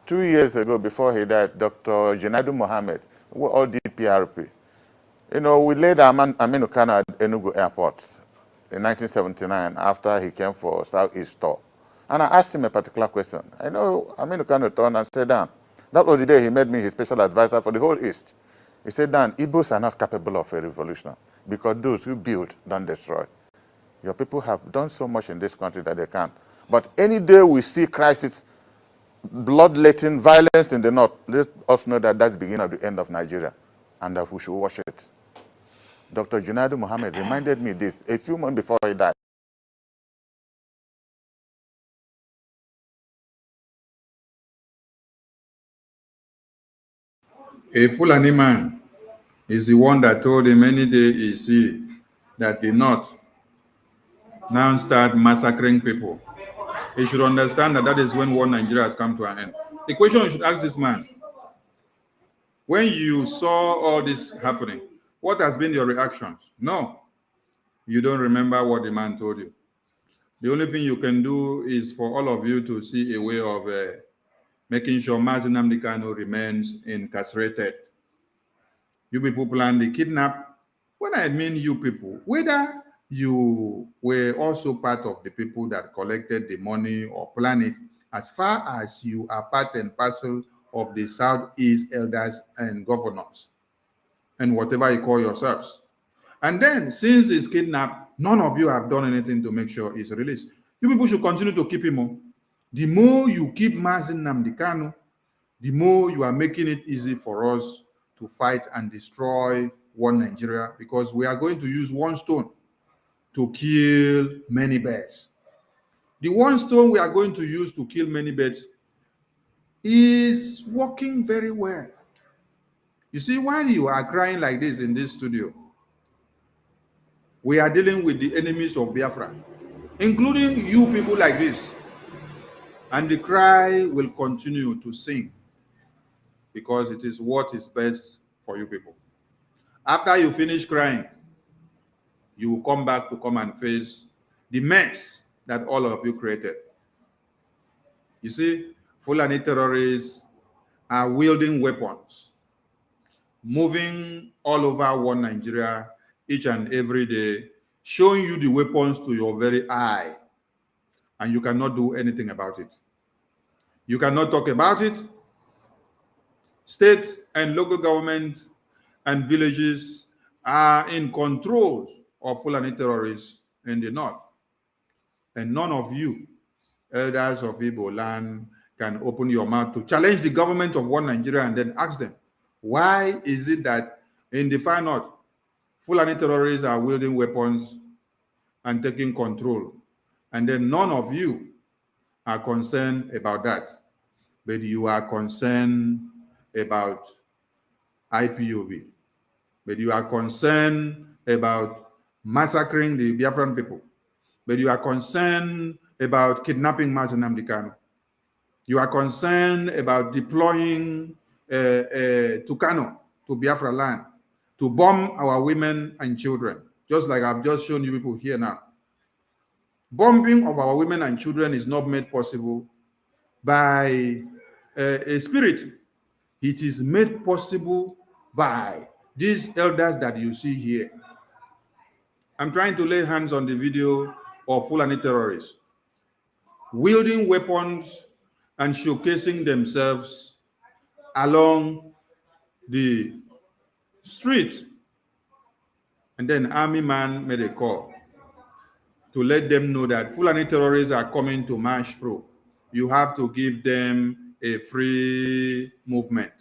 2 years ago before he died, Dr. Junaidu Mohammed, we all did PRP. We laid Aminu Kano at Enugu Airport in 1979 after he came for Southeast tour. And I asked him a particular question. Aminu Kano turned and said, Dan, that was the day he made me his special advisor for the whole East. He said, Dan, Igbos are not capable of a revolution because those who build don't destroy. Your people have done so much in this country that they can't. But any day we see crisis, bloodletting, violence in the north, let us know that that's the beginning of the end of Nigeria and that we should watch it. Dr. Junaidu Mohammed reminded me this a few months before he died. A Fulani man is the one that told him any day he see that the North now start massacring people. He should understand that that is when one Nigeria has come to an end. The question you should ask this man, when you saw all this happening, what has been your reactions? No, you don't remember what the man told you. The only thing you can do is for all of you to see a way of making sure Mazi Nnamdi Kanu remains incarcerated. You people plan the kidnap. When I mean you people, whether you were also part of the people that collected the money or planned it, as far as you are part and parcel of the Southeast elders and governors and whatever you call yourselves. And then since he's kidnapped, none of you have done anything to make sure he's released. You people should continue to keep him on. The more you keep Mazi Nnamdi Kanu, the more you are making it easy for us to fight and destroy one Nigeria, because we are going to use one stone to kill many birds. The one stone we are going to use to kill many birds is working very well. You see, while you are crying like this in this studio, we are dealing with the enemies of Biafra, including you people like this. And the cry will continue to sing because it is what is best for you people. After you finish crying, you will come back to come and face the mess that all of you created. You see, Fulani terrorists are wielding weapons, moving all over one Nigeria each and every day, showing you the weapons to your very eye, and you cannot do anything about it. You cannot talk about it. State and local government and villages are in control of Fulani terrorists in the north. And none of you, elders of Igbo land, can open your mouth to challenge the government of one Nigeria and then ask them, why is it that in the far north, Fulani terrorists are wielding weapons and taking control, and then none of you are concerned about that, but you are concerned about IPOB, but you are concerned about massacring the Biafran people, but you are concerned about kidnapping Mazi Nnamdi Kanu. You are concerned about deploying Tucano to Biafra land to bomb our women and children, just like I've just shown you people here now. Bombing of our women and children is not made possible by a spirit. It is made possible by these elders that you see here. I'm trying to lay hands on the video of Fulani terrorists wielding weapons and showcasing themselves along the street. And then army man made a call to let them know that Fulani terrorists are coming to march through. You have to give them a free movement.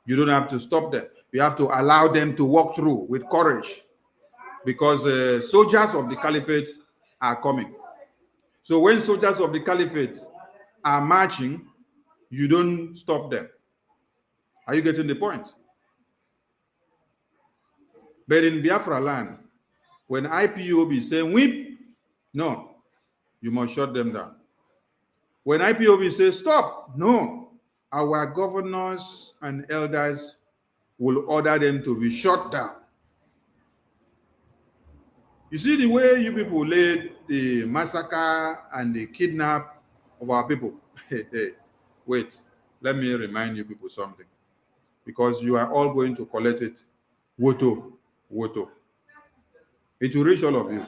You don't have to stop them. You have to allow them to walk through with courage, because soldiers of the caliphate are coming. So when soldiers of the caliphate are marching, you don't stop them. Are you getting the point? But in Biafra land, When IPOB say whip, no, you must shut them down. When IPOB says stop, no, our governors and elders will order them to be shut down. You see the way you people led the massacre and the kidnap of our people. Wait, let me remind you people something. Because you are all going to collect it. Woto, woto. It will reach all of you.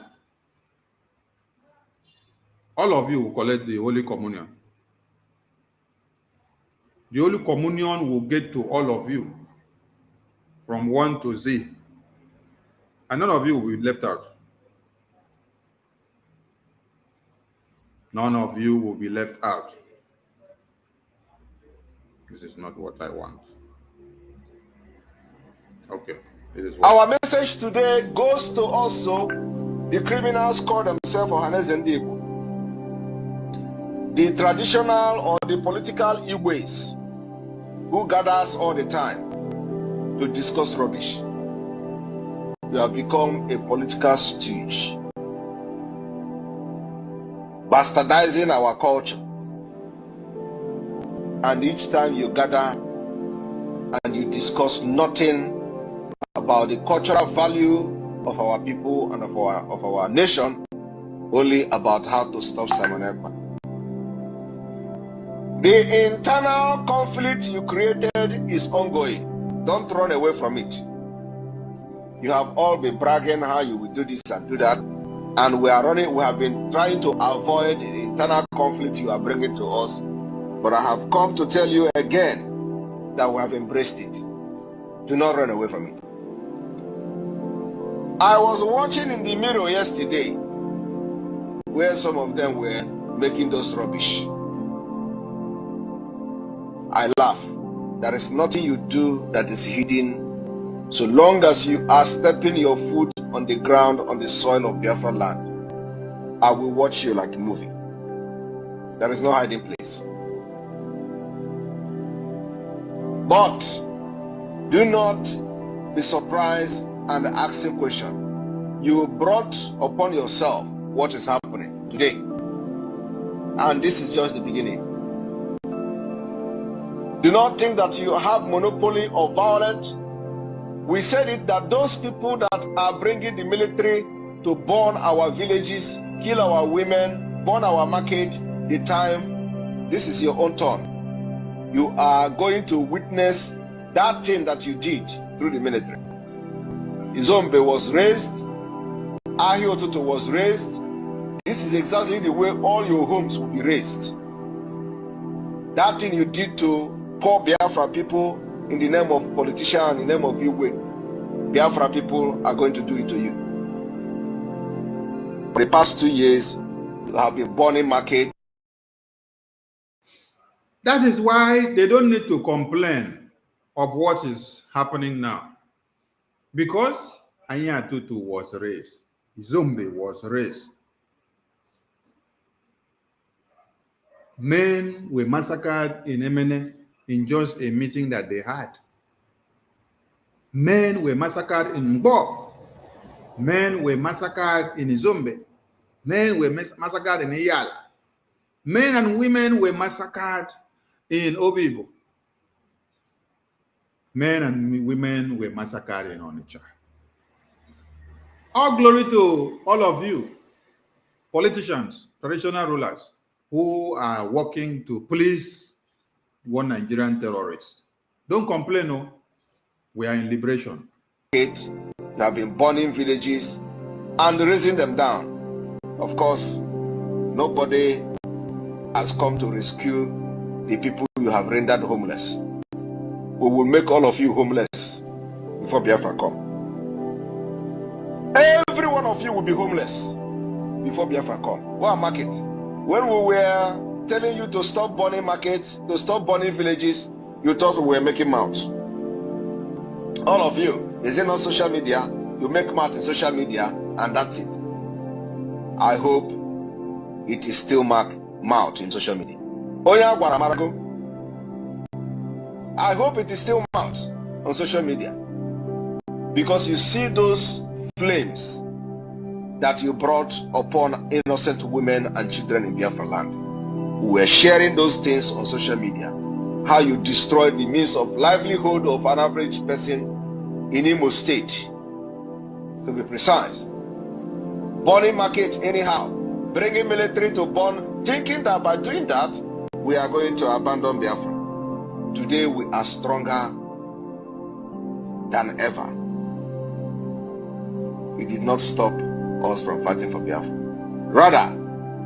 All of you will collect the Holy Communion. The Holy Communion will get to all of you from 1 to Z. And none of you will be left out. None of you will be left out. This is not what I want. Okay. This is what our message today goes to also the criminals call themselves Ohanes and Igbo, the traditional or the political Igbo's who gathers all the time to discuss rubbish. You have become a political stooge, bastardizing our culture. And each time you gather and you discuss nothing about the cultural value of our people and of our nation, only about how to stop Simon Ekpa. The internal conflict you created is ongoing. Don't run away from it. You have all been bragging how you will do this and do that, and we have been trying to avoid the internal conflict you are bringing to us. But I have come to tell you again that we have embraced it. Do not run away from it. I was watching in the mirror yesterday where some of them were making those rubbish. I laugh. There is nothing you do that is hidden so long as you are stepping your foot on the ground, on the soil of Biafra land. I will watch you like a movie. There is no hiding place. But do not be surprised and ask a question. You brought upon yourself what is happening today. And this is just the beginning. Do not think that you have monopoly of violence. We said it that those people that are bringing the military to burn our villages, kill our women, burn our market, the time, this is your own turn. You are going to witness that thing that you did through the military. Izombe was raised, Ahiototo was raised. This is exactly the way all your homes will be raised. That thing you did to poor Biafra people in the name of politician, in the name of Igwe, Biafra people are going to do it to you. For the past 2 years, you have been burning market. That is why they don't need to complain of what is happening now. Because Anyatutu was raised, Zombe was raised. Men were massacred in Emene in just a meeting that they had. Men were massacred in Mbo. Men were massacred in Izombe. Men were massacred in Iyala. Men and women were massacred in Obibo. Men and women were massacred in Onitsha. All glory to all of you, politicians, traditional rulers, who are working to please one Nigerian terrorist. Don't complain, no. We are in liberation. They have been burning villages and raising them down. Of course, nobody has come to rescue the people you have rendered homeless. We will make all of you homeless before Biafra come. Every one of you will be homeless before Biafra come. What market? When we were telling you to stop burning markets, to stop burning villages, you thought we were making mouths. All of you, is it on social media? You make mouth in social media, and that's it. I hope it is still mouth in social media. I hope it is still mouth on social media. Because you see those flames that you brought upon innocent women and children in Biafra land. We were sharing those things on social media. How you destroyed the means of livelihood of an average person in Imo State, to be precise. Burning market anyhow, bringing military to burn, thinking that by doing that, we are going to abandon Biafra. Today we are stronger than ever. It did not stop us from fighting for Biafra. Rather,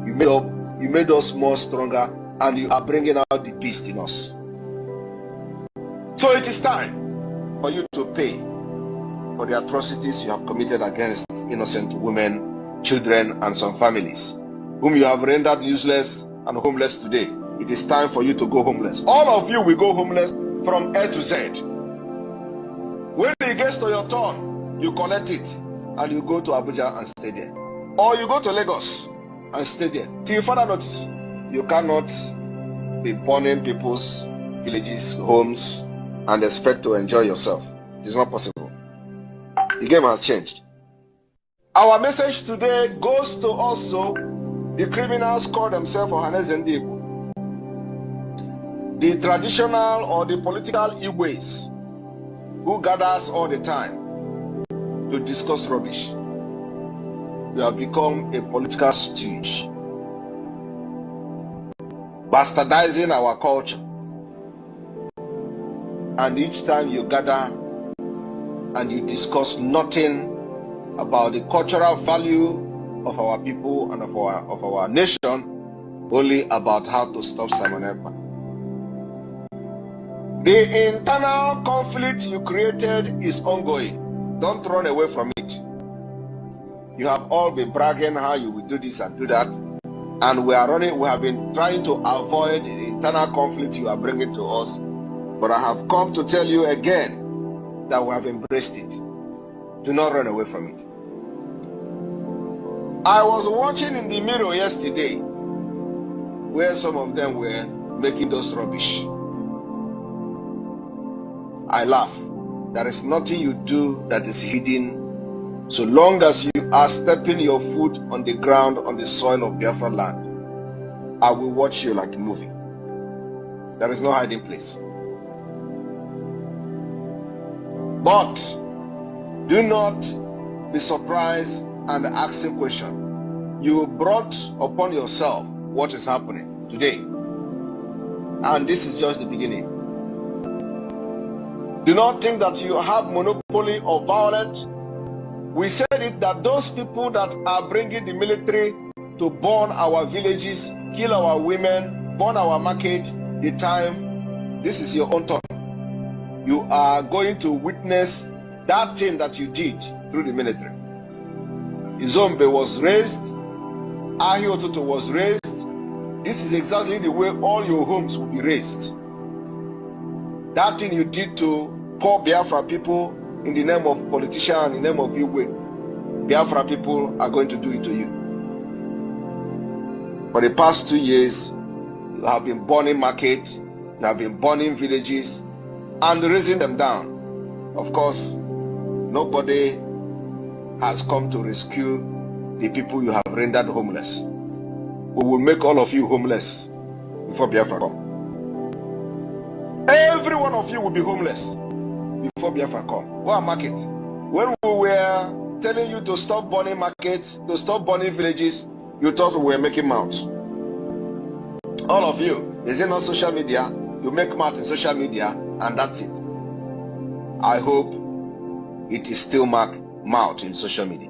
you made us more stronger, and you are bringing out the beast in us. So it is time for you to pay for the atrocities you have committed against innocent women, children, and some families, whom you have rendered useless and homeless today. It is time for you to go homeless. All of you will go homeless from A to Z. When it gets to your turn, you collect it and you go to Abuja and stay there. Or you go to Lagos and stay there. Till further notice, you cannot be burning people's villages, homes, and expect to enjoy yourself. It is not possible. The game has changed. Our message today goes to also the criminals call themselves Ohanes and Igbo, the traditional or the political Igwes who gathers all the time to discuss rubbish. You have become a political stooge, bastardizing our culture. And each time you gather and you discuss nothing about the cultural value of our people and of our nation, only about how to stop Simon Ekpa. The internal conflict you created is ongoing. Don't run away from it. You have all been bragging how you will do this and do that, and we have been trying to avoid the internal conflict you are bringing to us. But I have come to tell you again that we have embraced it. Do not run away from it. I was watching in the mirror yesterday where some of them were making those rubbish. I laugh. There is nothing you do that is hidden, so long as you are stepping your foot on the ground, on the soil of Biafra land. I will watch you like a movie. There is no hiding place. But do not be surprised and asking questions. You brought upon yourself what is happening today. And this is just the beginning. Do not think that you have monopoly of violence. We said it that those people that are bringing the military to burn our villages, kill our women, burn our market, the time, this is your own turn. You are going to witness that thing that you did through the military. Izombe was raised, Ahiototo was raised. This is exactly the way all your homes will be raised. That thing you did to poor Biafra people in the name of politician, in the name of Igwe, Biafra people are going to do it to you. For the past 2 years, you have been burning market, you have been burning villages, and raising them down. Of course, nobody has come to rescue the people you have rendered homeless. We will make all of you homeless before Biafra come. Every one of you will be homeless before Biafra come. What market? When we were telling you to stop burning markets, to stop burning villages, you thought we were making mouths. All of you, is it not social media? You make mouth in social media, and that's it. I hope it is still mouth in social media.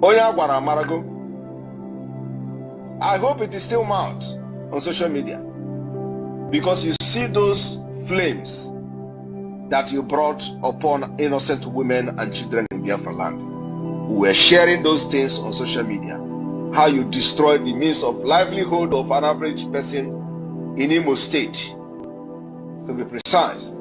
Oya gwara Marago. I hope it is still mouth on social media, because you see those flames that you brought upon innocent women and children in Biafra land. We were sharing those things on social media. How you destroyed the means of livelihood of an average person in Imo State, to be precise.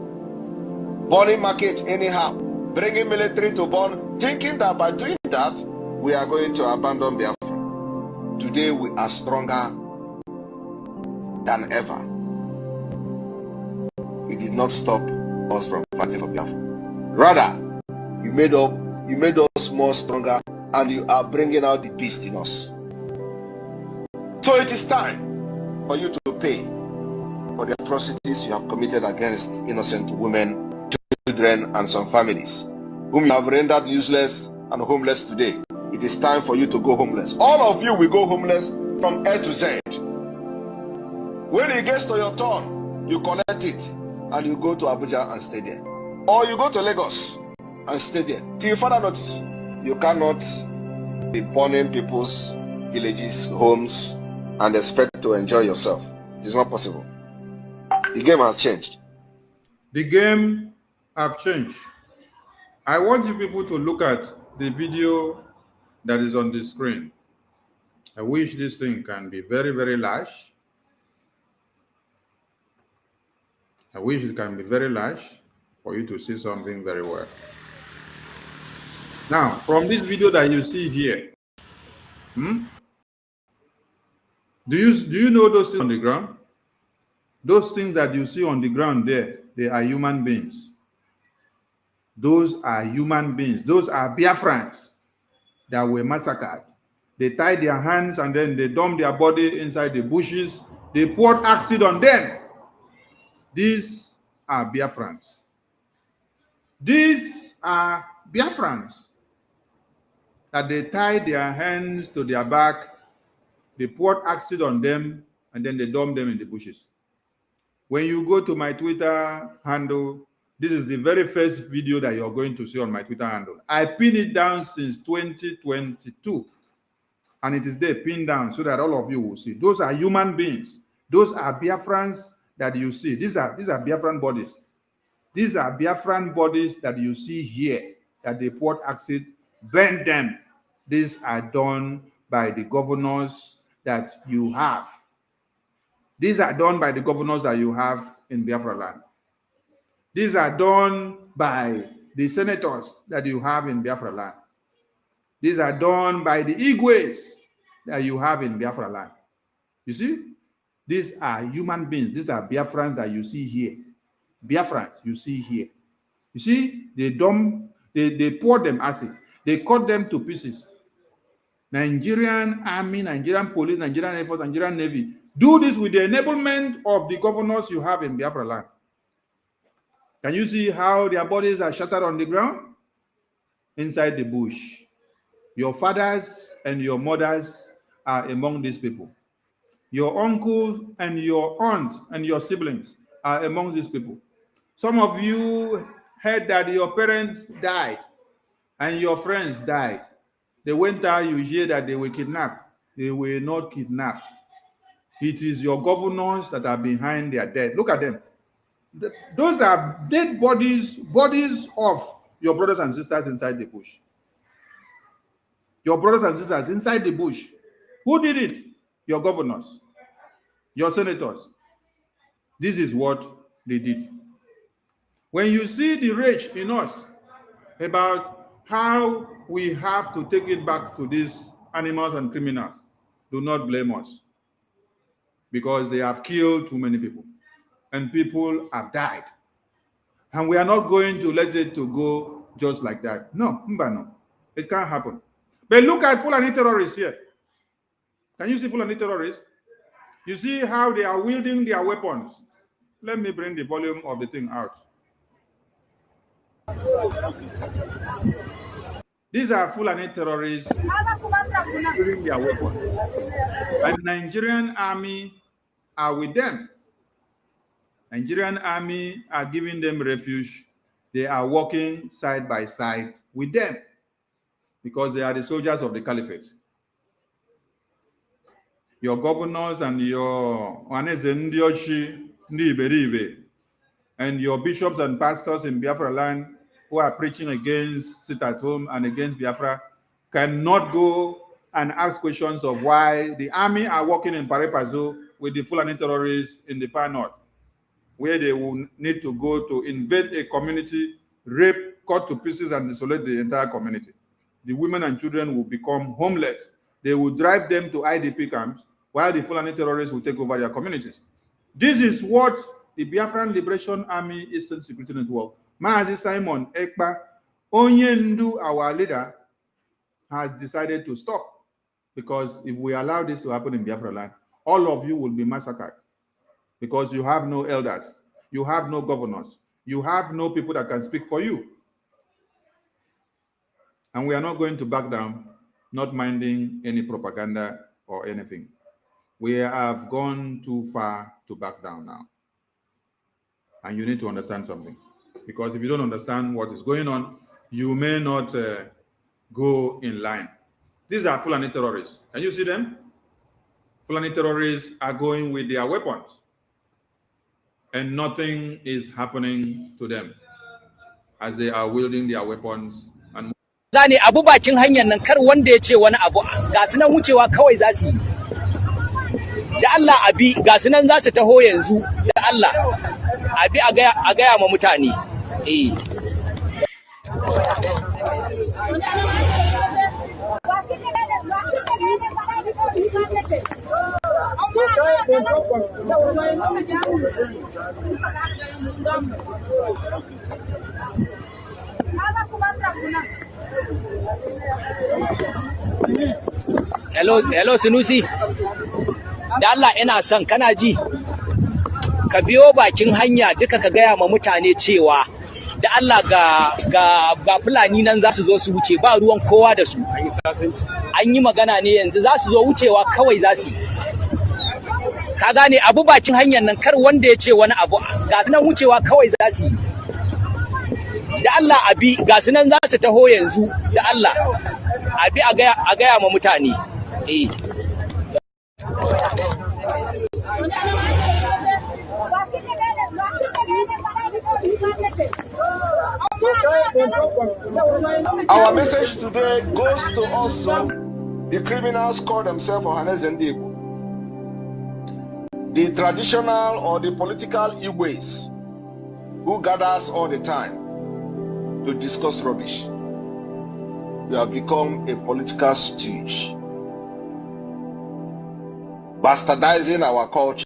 Burning market anyhow, bringing military to burn, thinking that by doing that, we are going to abandon Biafra. Today we are stronger than ever. It did not stop us from fighting for Biafra. Rather, you made us more stronger, and you are bringing out the beast in us. So it is time for you to pay for the atrocities you have committed against innocent women, children, and some families, whom you have rendered useless and homeless today. It is time for you to go homeless. All of you will go homeless from A to Z. When it gets to your turn, you collect it and you go to Abuja and stay there. Or you go to Lagos and stay there. Till further notice, you cannot be burning people's villages, homes, and expect to enjoy yourself. It is not possible. The game has changed. The game have changed. I want you people to look at the video that is on the screen. I wish this thing can be very, very large. I wish it can be very large for you to see something very well. Now, from this video that you see here, do you know those things on the ground? Those things that you see on the ground there, they are human beings. Those are human beings. Those are Biafrans that were massacred. They tied their hands and then they dumped their body inside the bushes. They poured acid on them. These are Biafrans. These are Biafrans that they tied their hands to their back, they poured acid on them, and then they dumped them in the bushes. When you go to my Twitter handle, this is the very first video that you're going to see on my Twitter handle. I pinned it down since 2022, and it is there pinned down so that all of you will see. Those are human beings. Those are Biafrans that you see. These are Biafran bodies. These are Biafran bodies that you see here, that they poured acid, burned them. These are done by the governors that you have. These are done by the governors that you have in Biafra land. These are done by the senators that you have in Biafra land. These are done by the Igwes that you have in Biafra land. You see? These are human beings. These are Biafrans that you see here. Biafrans you see here. You see, they poured them acid. They cut them to pieces. Nigerian Army, Nigerian Police, Nigerian Air Force, Nigerian Navy do this with the enablement of the governors you have in Biafra land. Can you see how their bodies are shattered on the ground? Inside the bush. Your fathers and your mothers are among these people. Your uncles and your aunts and your siblings are among these people. Some of you heard that your parents died and your friends died. They went out, you hear that they were kidnapped. They were not kidnapped. It is your governors that are behind their death. Look at them. Those are dead bodies of your brothers and sisters inside the bush. Your brothers and sisters inside the bush. Who did it? Your governors, your senators. This is what they did. When you see the rage in us about how we have to take it back to these animals and criminals, do not blame us, because they have killed too many people and people have died. And we are not going to let it to go just like that. No, no, it can't happen. But look at Fulani terrorists here. Can you see Fulani terrorists? You see how they are wielding their weapons. Let me bring the volume of the thing out. These are Fulani terrorists wielding their weapons. And Nigerian army are with them. Nigerian army are giving them refuge. They are walking side by side with them because they are the soldiers of the caliphate. Your governors and your and your bishops and pastors in Biafra land who are preaching against sit at home and against Biafra cannot go and ask questions of why the army are working in Parepazo with the Fulani terrorists in the far north, where they will need to go to invade a community, rape, cut to pieces, and isolate the entire community. The women and children will become homeless. They will drive them to IDP camps, while the Fulani terrorists will take over their communities. This is what the Biafran Liberation Army Eastern Security Network, Mazi Simon Ekpa, Onyendu, our leader, has decided to stop. Because if we allow this to happen in Biafra land, all of you will be massacred. Because you have no elders, you have no governors, you have no people that can speak for you. And we are not going to back down, not minding any propaganda or anything. We have gone too far to back down now. And you need to understand something. Because if you don't understand what is going on, you may not go in line. These are Fulani terrorists. Can you see them? Fulani terrorists are going with their weapons. And nothing is happening to them as they are wielding their weapons. And gane abu bakin hanyar nan kar wanda ya ce wani abu ga su nan wucewa kawai za su yi da Allah abi ga su nan za su taho yanzu da Allah abi a gaya ma mutane Hello Sunusi. Da Allah ina son kana ji. Ka biyo bakin hanya duka ka gaya ma mutane cewa da Allah ga Fulani nan za su zo su wuce ba ruwan kowa da su. An yi magana ne yanzu za su zo wucewa kawai za su. Ka gane abu bakin hanyar nan kar wanda ya ce wani abu ga su nan wucewa kawai za su yi. Da Allah abi ga su nan za su taho yanzu da Allah abi a gaya ma mutane Our message today goes to also the criminals call themselves Ohanes and Igbo, the traditional or the political Igbo's who gathers all the time to discuss rubbish. We have become a political stooge, bastardizing our culture.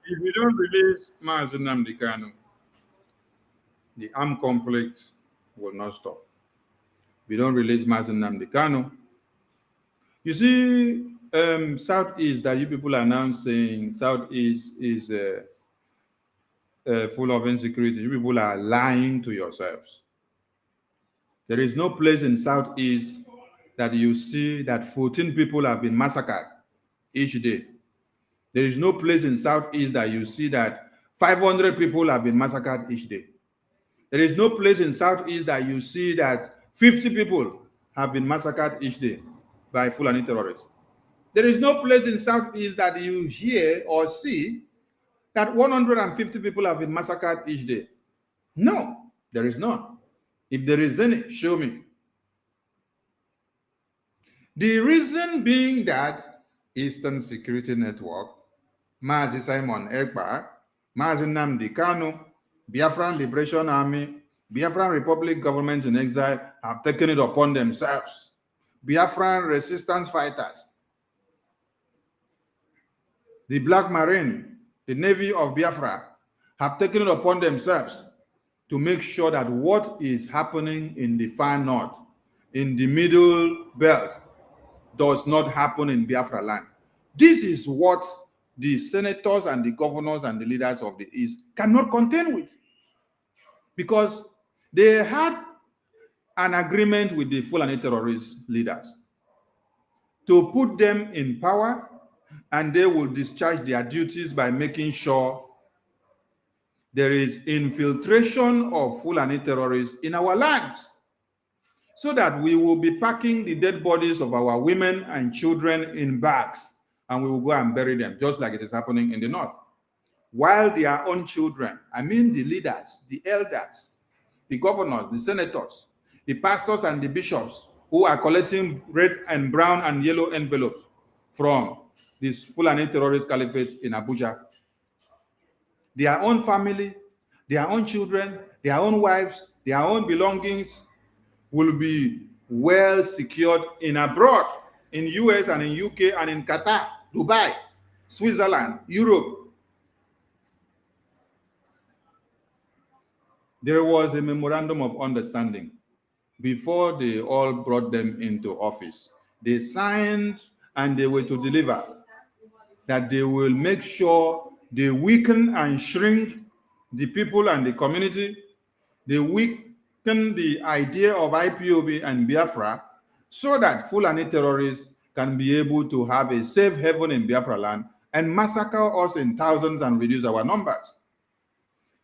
if we don't release Mazi Nnamdi Kanu, the armed conflict will not stop. If we don't release Mazi Nnamdi Kanu, you see, Southeast that you people are now saying Southeast is full of insecurity. You people are lying to yourselves. There is no place in Southeast that you see that 14 people have been massacred each day. There is no place in Southeast that you see that 500 people have been massacred each day. There is no place in Southeast that you see that 50 people have been massacred each day by Fulani terrorists. There is no place in Southeast that you hear or see that 150 people have been massacred each day. No, there is none. If there is any, show me. The reason being that Eastern Security Network, Mazi Simon Ekpa, Mazi Nnamdi Kanu, Biafran Liberation Army, Biafran Republic Government in Exile have taken it upon themselves. Biafran resistance fighters, the Black Marine, the Navy of Biafra have taken it upon themselves to make sure that what is happening in the far north, in the middle belt, does not happen in Biafra land. This is what the senators and the governors and the leaders of the East cannot contend with, because they had an agreement with the Fulani terrorist leaders to put them in power, and they will discharge their duties by making sure there is infiltration of Fulani terrorists in our lands, so that we will be packing the dead bodies of our women and children in bags, and we will go and bury them, just like it is happening in the north. While their own children, I mean the leaders, the elders, the governors, the senators, the pastors and the bishops who are collecting red and brown and yellow envelopes from this Fulani terrorist caliphate in Abuja, their own family, their own children, their own wives, their own belongings will be well secured in abroad, in US and in UK and in Qatar, Dubai, Switzerland, Europe. there was a memorandum of understanding before they all brought them into office. They signed and they were to deliver that they will make sure they weaken and shrink the people and the community. They weaken the idea of IPOB and Biafra so that Fulani terrorists can be able to have a safe haven in Biafra land and massacre us in thousands and reduce our numbers.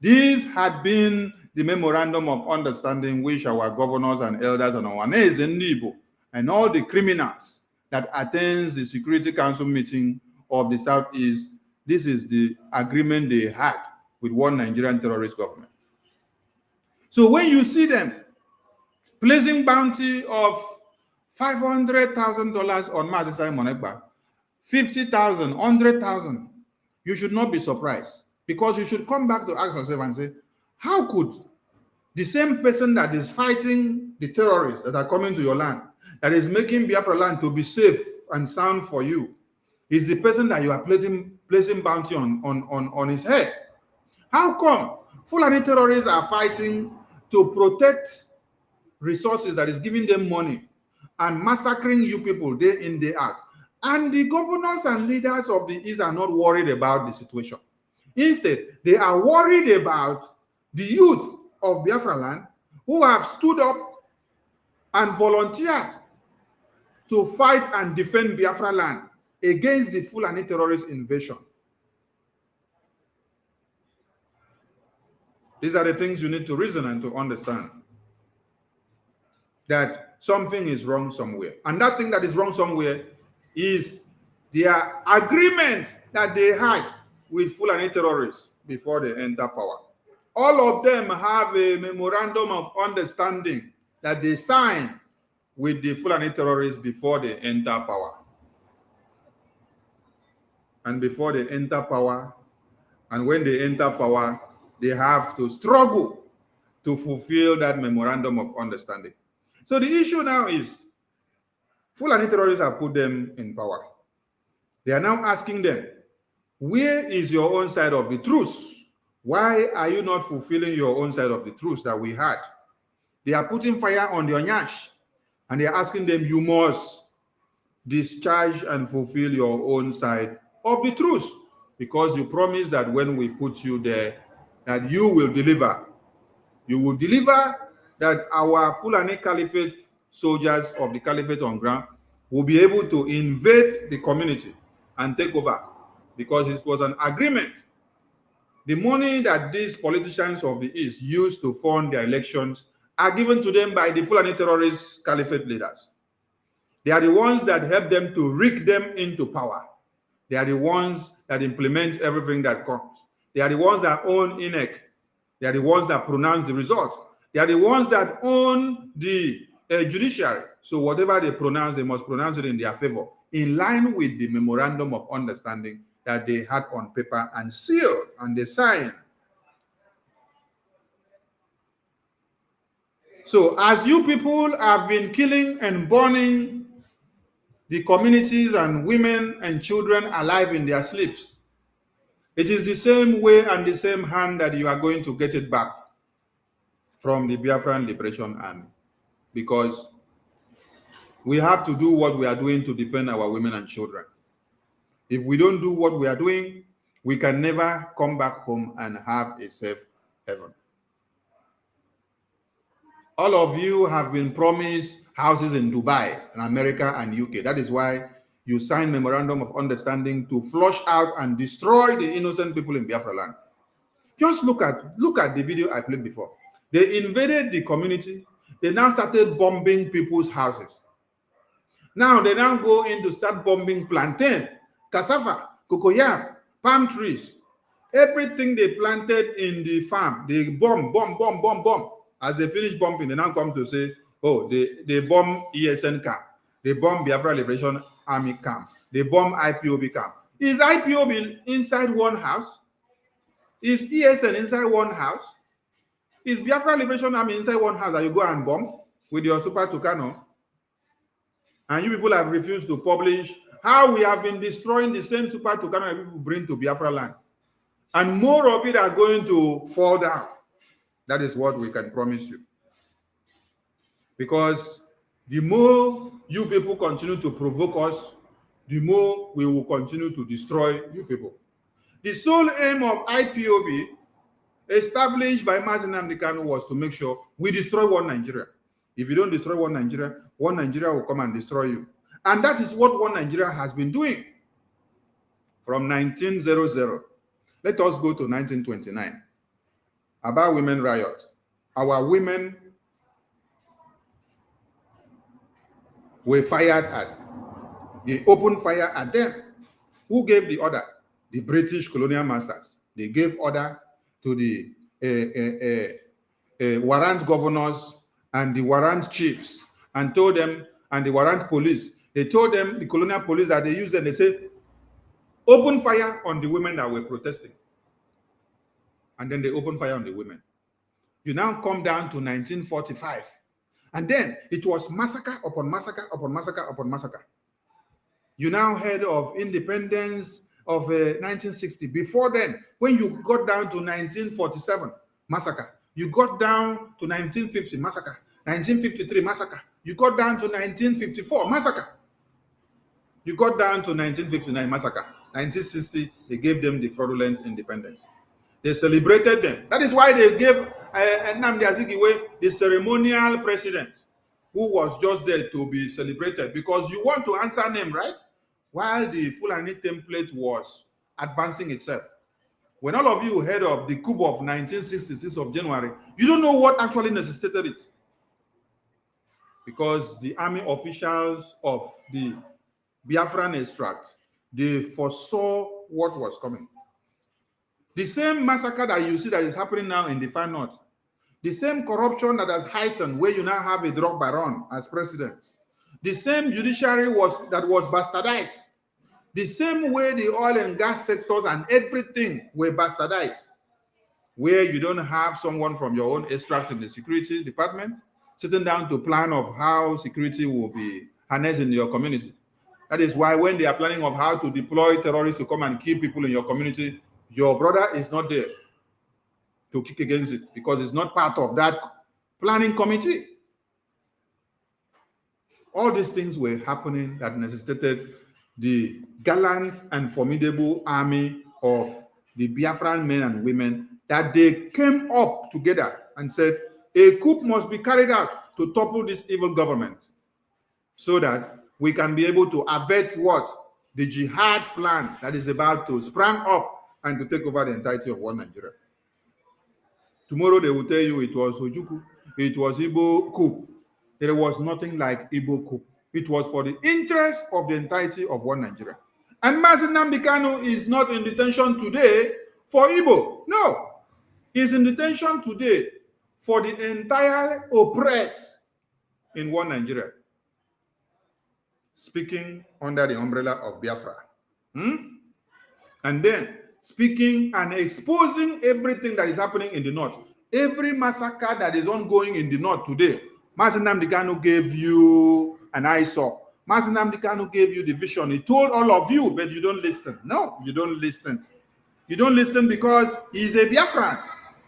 These had been the memorandum of understanding which our governors and elders and our Ndibo and all the criminals that attends the Security Council meeting of the Southeast, this is the agreement they had with one Nigerian terrorist government. So when you see them placing bounty of $500,000 on Mazi Simon Ekpa, 50,000, 100,000, you should not be surprised, because you should come back to ask yourself and say, how could the same person that is fighting the terrorists that are coming to your land, that is making Biafra land to be safe and sound for you, is the person that you are placing bounty on his head? How come Fulani terrorists are fighting to protect resources that is giving them money and massacring you people day in, day out? And the governors and leaders of the East are not worried about the situation. Instead, they are worried about the youth of Biafra land who have stood up and volunteered to fight and defend Biafra land against the Fulani terrorist invasion. These are the things you need to reason and to understand, that something is wrong somewhere. And that thing that is wrong somewhere is their agreement that they had with Fulani terrorists before they enter power. All of them have a memorandum of understanding that they signed with the Fulani terrorists before they enter power. And before they enter power, and when they enter power, they have to struggle to fulfill that memorandum of understanding. So the issue now is, Fulani terrorists have put them in power. They are now asking them, where is your own side of the truth? Why are you not fulfilling your own side of the truth that we had? They are putting fire on their nyash, and they are asking them, you must discharge and fulfill your own side of the truth, because you promised that when we put you there, that you will deliver. You will deliver, that our Fulani Caliphate soldiers of the Caliphate on ground will be able to invade the community and take over, because it was an agreement. The money that these politicians of the East use to fund their elections are given to them by the Fulani terrorist Caliphate leaders. They are the ones that help them to rig them into power. They are the ones that implement everything that comes. They are the ones that own INEC. They are the ones that pronounce the results. They are the ones that own the judiciary. So whatever they pronounce, they must pronounce it in their favor, in line with the memorandum of understanding that they had on paper and sealed and they signed. So as you people have been killing and burning the communities and women and children alive in their sleeps, it is the same way and the same hand that you are going to get it back from the Biafran Liberation Army, because we have to do what we are doing to defend our women and children. If we don't do what we are doing, we can never come back home and have a safe haven. All of you have been promised houses in Dubai and America and UK. That is why you signed memorandum of understanding to flush out and destroy the innocent people in Biafra land. Just look at the video I played before. They invaded the community. They now started bombing people's houses. Now they now go in to start bombing plantain, cassava, cocoyam, palm trees. Everything they planted in the farm, they bomb. As they finish bombing, they now come to say, oh, they bomb ESN camp. They bomb Biafra Liberation Army camp. They bomb IPOB camp. Is IPOB inside one house? Is ESN inside one house? Is Biafra Liberation Army inside one house that you go and bomb with your Super Tucano? And you people have refused to publish how we have been destroying the same Super Tucano that people bring to Biafra land. And more of it are going to fall down. That is what we can promise you. Because the more you people continue to provoke us, the more we will continue to destroy you people. The sole aim of IPOB, established by Mazi Nnamdi Kanu, was to make sure we destroy one Nigeria. If you don't destroy one Nigeria will come and destroy you. And that is what one Nigeria has been doing from 1900. Let us go to 1929. About women riot. Our women were fired at. They opened fire at them. Who gave the order? The British colonial masters. They gave order to the warrant governors and the warrant chiefs and told them, and the warrant police, they told them, the colonial police that they used, and they said, open fire on the women that were protesting. And then they opened fire on the women. You now come down to 1945. And then it was massacre upon massacre upon massacre upon massacre. You now heard of independence of 1960. Before then, when you got down to 1947, massacre. You got down to 1950, massacre. 1953, massacre. You got down to 1954, massacre. You got down to 1959, massacre. 1960, they gave them the fraudulent independence. They celebrated them. That is why they gave Nnamdi Azikiwe the ceremonial president, who was just there to be celebrated, because you want to answer name, right? While the Fulani template was advancing itself. When all of you heard of the coup of 1966 of January, you don't know what actually necessitated it. Because the army officials of the Biafran extract, they foresaw what was coming. The same massacre that you see that is happening now in the far north, the same corruption that has heightened where you now have a drug baron as president, the same judiciary that was bastardized, the same way the oil and gas sectors and everything were bastardized, where you don't have someone from your own extract in the security department sitting down to plan of how security will be harnessed in your community. That is why when they are planning of how to deploy terrorists to come and kill people in your community, your brother is not there to kick against it because it's not part of that planning committee. All these things were happening that necessitated the gallant and formidable army of the Biafran men and women, that they came up together and said, a coup must be carried out to topple this evil government so that we can be able to avert what? The jihad plan that is about to sprang up and to take over the entirety of one Nigeria. Tomorrow they will tell you it was Ojuku, it was Igbo coup. There was nothing like Igbo coup. It was for the interest of the entirety of one Nigeria. And Mazi Nnamdi Kanu is not in detention today for Igbo. No. He's in detention today for the entire oppressed in one Nigeria. Speaking under the umbrella of Biafra. And then speaking and exposing everything that is happening in the north. Every massacre that is ongoing in the north today, Mazi Nnamdi Kanu gave you an eyesore. Mazi Nnamdi Kanu gave you the vision. He told all of you, but you don't listen. No, you don't listen. You don't listen because he's a Biafran.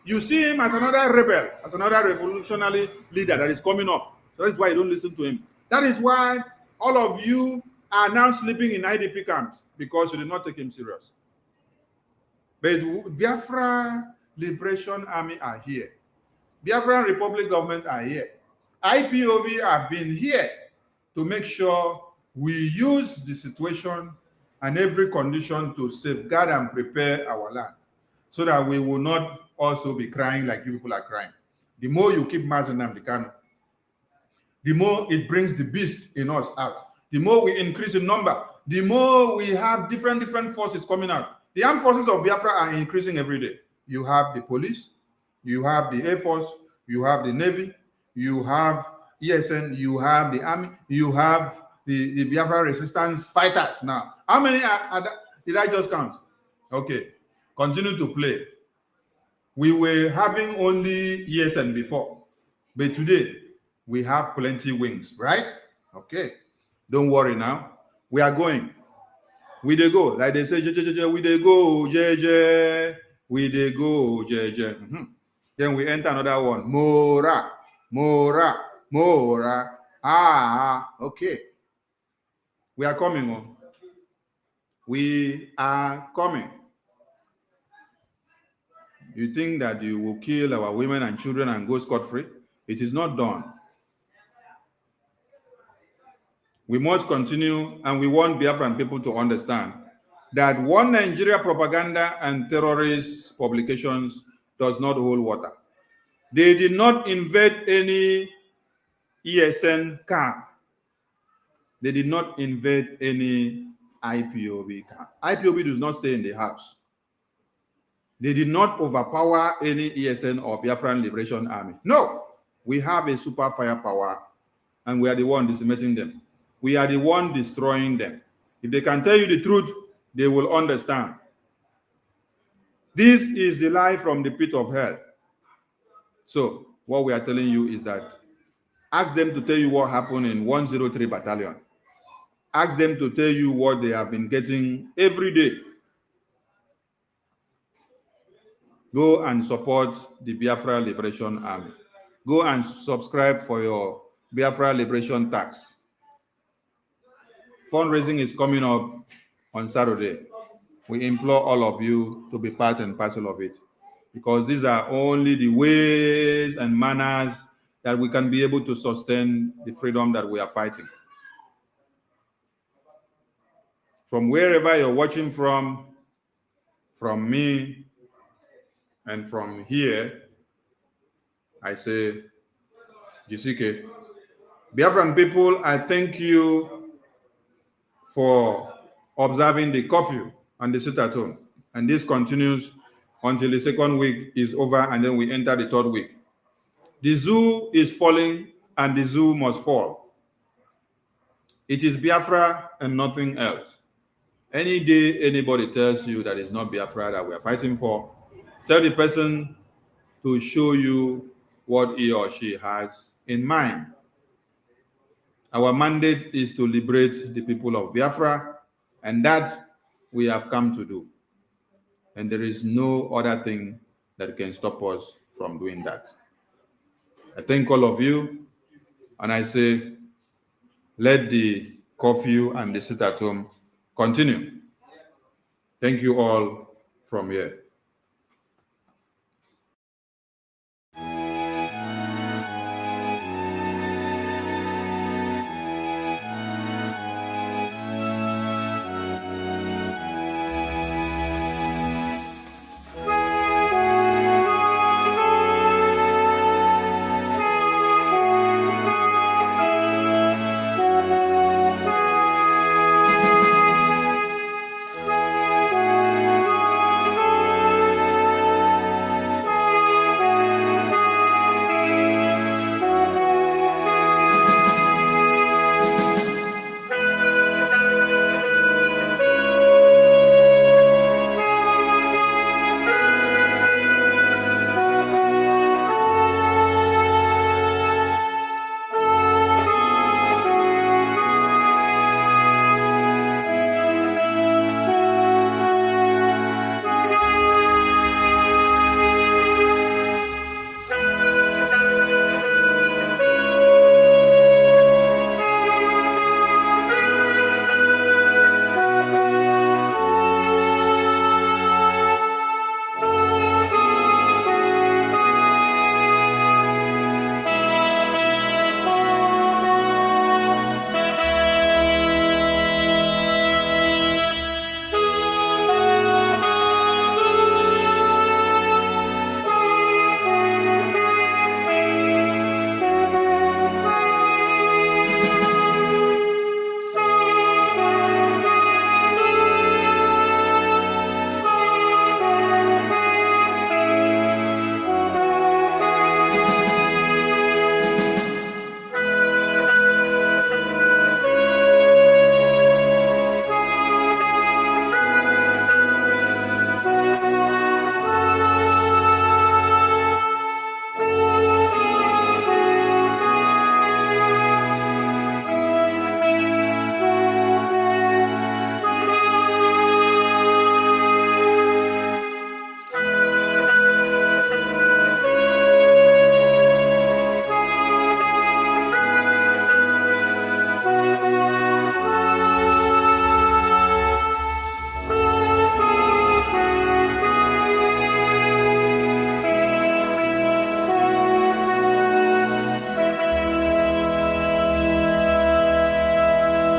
You see him as another rebel, as another revolutionary leader that is coming up. So that's why you don't listen to him. That is why all of you are now sleeping in IDP camps, because you did not take him serious. But Biafra Liberation Army are here. Biafran Republic government are here. IPOB have been here to make sure we use the situation and every condition to safeguard and prepare our land so that we will not also be crying like you people are crying. The more you keep Mazi Nnamdi Kanu, the more it brings the beast in us out. The more we increase in number, the more we have different forces coming out. The armed forces of Biafra are increasing every day. You have the police, you have the Air Force, you have the Navy, you have ESN, you have the Army, you have the Biafra resistance fighters now. How many did I just count? Okay, continue to play. We were having only ESN before, but today we have plenty wings, right? Okay, don't worry now. We are going. We dey go, like they say, we dey go, JJ. We dey go, JJ. Then we enter another one. Mora, Mora, Mora. Okay. We are coming on. We are coming. You think that you will kill our women and children and go scot-free? It is not done. We must continue, and we want Biafran people to understand that one Nigeria propaganda and terrorist publications does not hold water. They did not invade any ESN camp. They did not invade any IPOB camp. IPOB does not stay in the house. They did not overpower any ESN or Biafran Liberation Army. No, we have a super firepower, and we are the one decimating them. We are the one destroying them. If they can tell you the truth, they will understand. This is the lie from the pit of hell. So what we are telling you is that ask them to tell you what happened in 103 Battalion. Ask them to tell you what they have been getting every day. Go and support the Biafra Liberation Army. Go and subscribe for your Biafra Liberation tax. Fundraising is coming up on Saturday. We implore all of you to be part and parcel of it, because these are only the ways and manners that we can be able to sustain the freedom that we are fighting. From wherever you're watching from me, and from here, I say, Jisike. Biafran people, I thank you for observing the curfew and the sit-at-home. And this continues until the second week is over, and then we enter the third week. The zoo is falling, and the zoo must fall. It is Biafra and nothing else. Any day anybody tells you that it's not Biafra that we are fighting for, tell the person to show you what he or she has in mind. Our mandate is to liberate the people of Biafra, and that we have come to do. And there is no other thing that can stop us from doing that. I thank all of you, and I say, let the curfew and the sit-at-home continue. Thank you all from here.